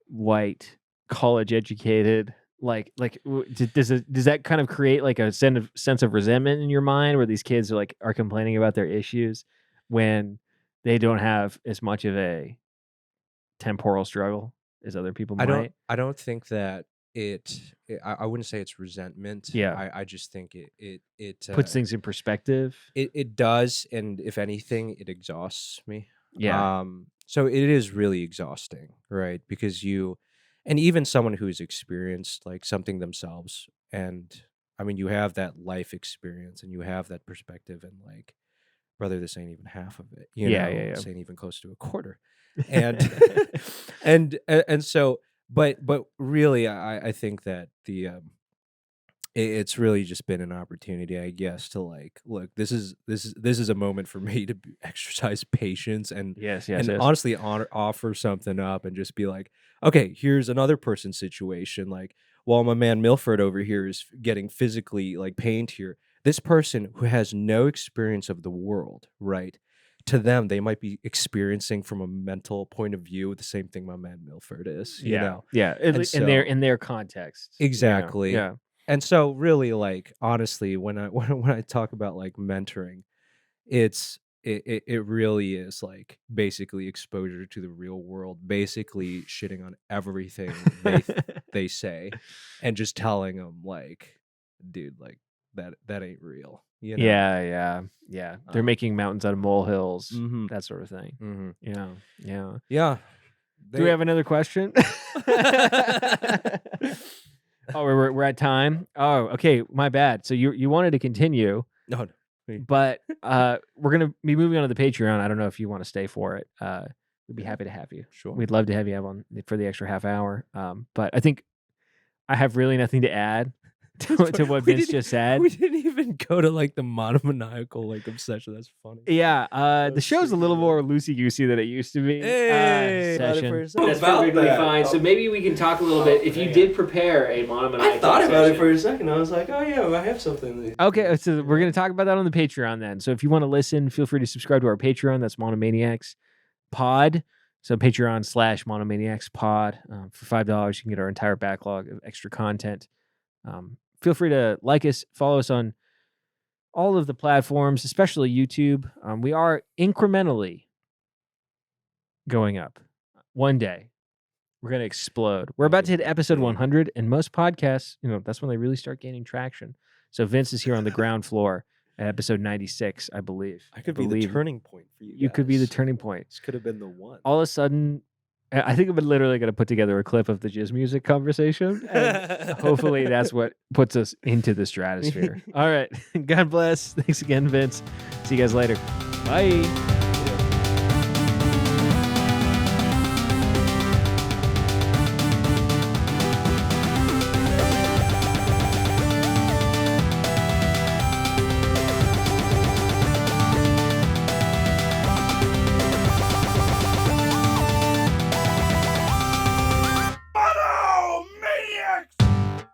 white, college educated, does that kind of create like a sense of resentment in your mind, where these kids are complaining about their issues when they don't have as much of a temporal struggle as other people might?
I don't think that I wouldn't say it's resentment.
Yeah.
I just think it
puts things in perspective.
It does, and if anything, it exhausts me.
Yeah.
So it is really exhausting, right? Because and even someone who's experienced like something themselves, and I mean, you have that life experience and you have that perspective, and like, brother, this ain't even half of it. You know, this ain't even close to a quarter. And and so, but really, I think that it's really just been an opportunity, I guess, to like, look, this is a moment for me to exercise patience and honestly offer something up, and just be like, okay, here's another person's situation. Like, while my man Milford over here is getting physically like pained here, this person who has no experience of the world, right? To them, they might be experiencing from a mental point of view the same thing my man Milford is. You know?
In their context,
exactly.
Yeah.
And so, really, like, honestly, when I talk about like mentoring, it really is like basically exposure to the real world, basically shitting on everything they say, and just telling them like, dude, like that ain't real. You know?
Yeah. They're making mountains out of molehills, that sort of thing.
Mm-hmm. Yeah.
Do we have another question? Oh, we're at time. Oh, okay. My bad. So you wanted to continue.
No.
But we're gonna be moving on to the Patreon. I don't know if you want to stay for it. We'd be happy to have you.
Sure.
We'd love to have you on for the extra half hour. But I think I have really nothing to add to what Vince just said.
We didn't even go to like the monomaniacal like obsession. That's funny.
Yeah, the show's a little more loosey-goosey than it used to be.
Hey,
That's perfectly fine. So maybe we can talk a little bit. If you did prepare a monomaniacal
I thought about it for a second. I was like, oh yeah, I have something.
Okay, so we're going to talk about that on the Patreon then. So if you want to listen, feel free to subscribe to our Patreon. That's Monomaniacs Pod. So Patreon/Monomaniacs Pod. For $5, you can get our entire backlog of extra content. Feel free to like us, follow us on all of the platforms, especially YouTube. We are incrementally going up. One day, We're going to explode. We're about to hit episode 100, and most podcasts, that's when they really start gaining traction. So Vince is here on the ground floor at episode 96, I believe.
I could be the turning point for you.
You could be the turning point.
This could have been the one.
All of a sudden, I think I'm literally going to put together a clip of the jizz music conversation, and hopefully that's what puts us into the stratosphere. All right. God bless. Thanks again, Vince. See you guys later. Bye.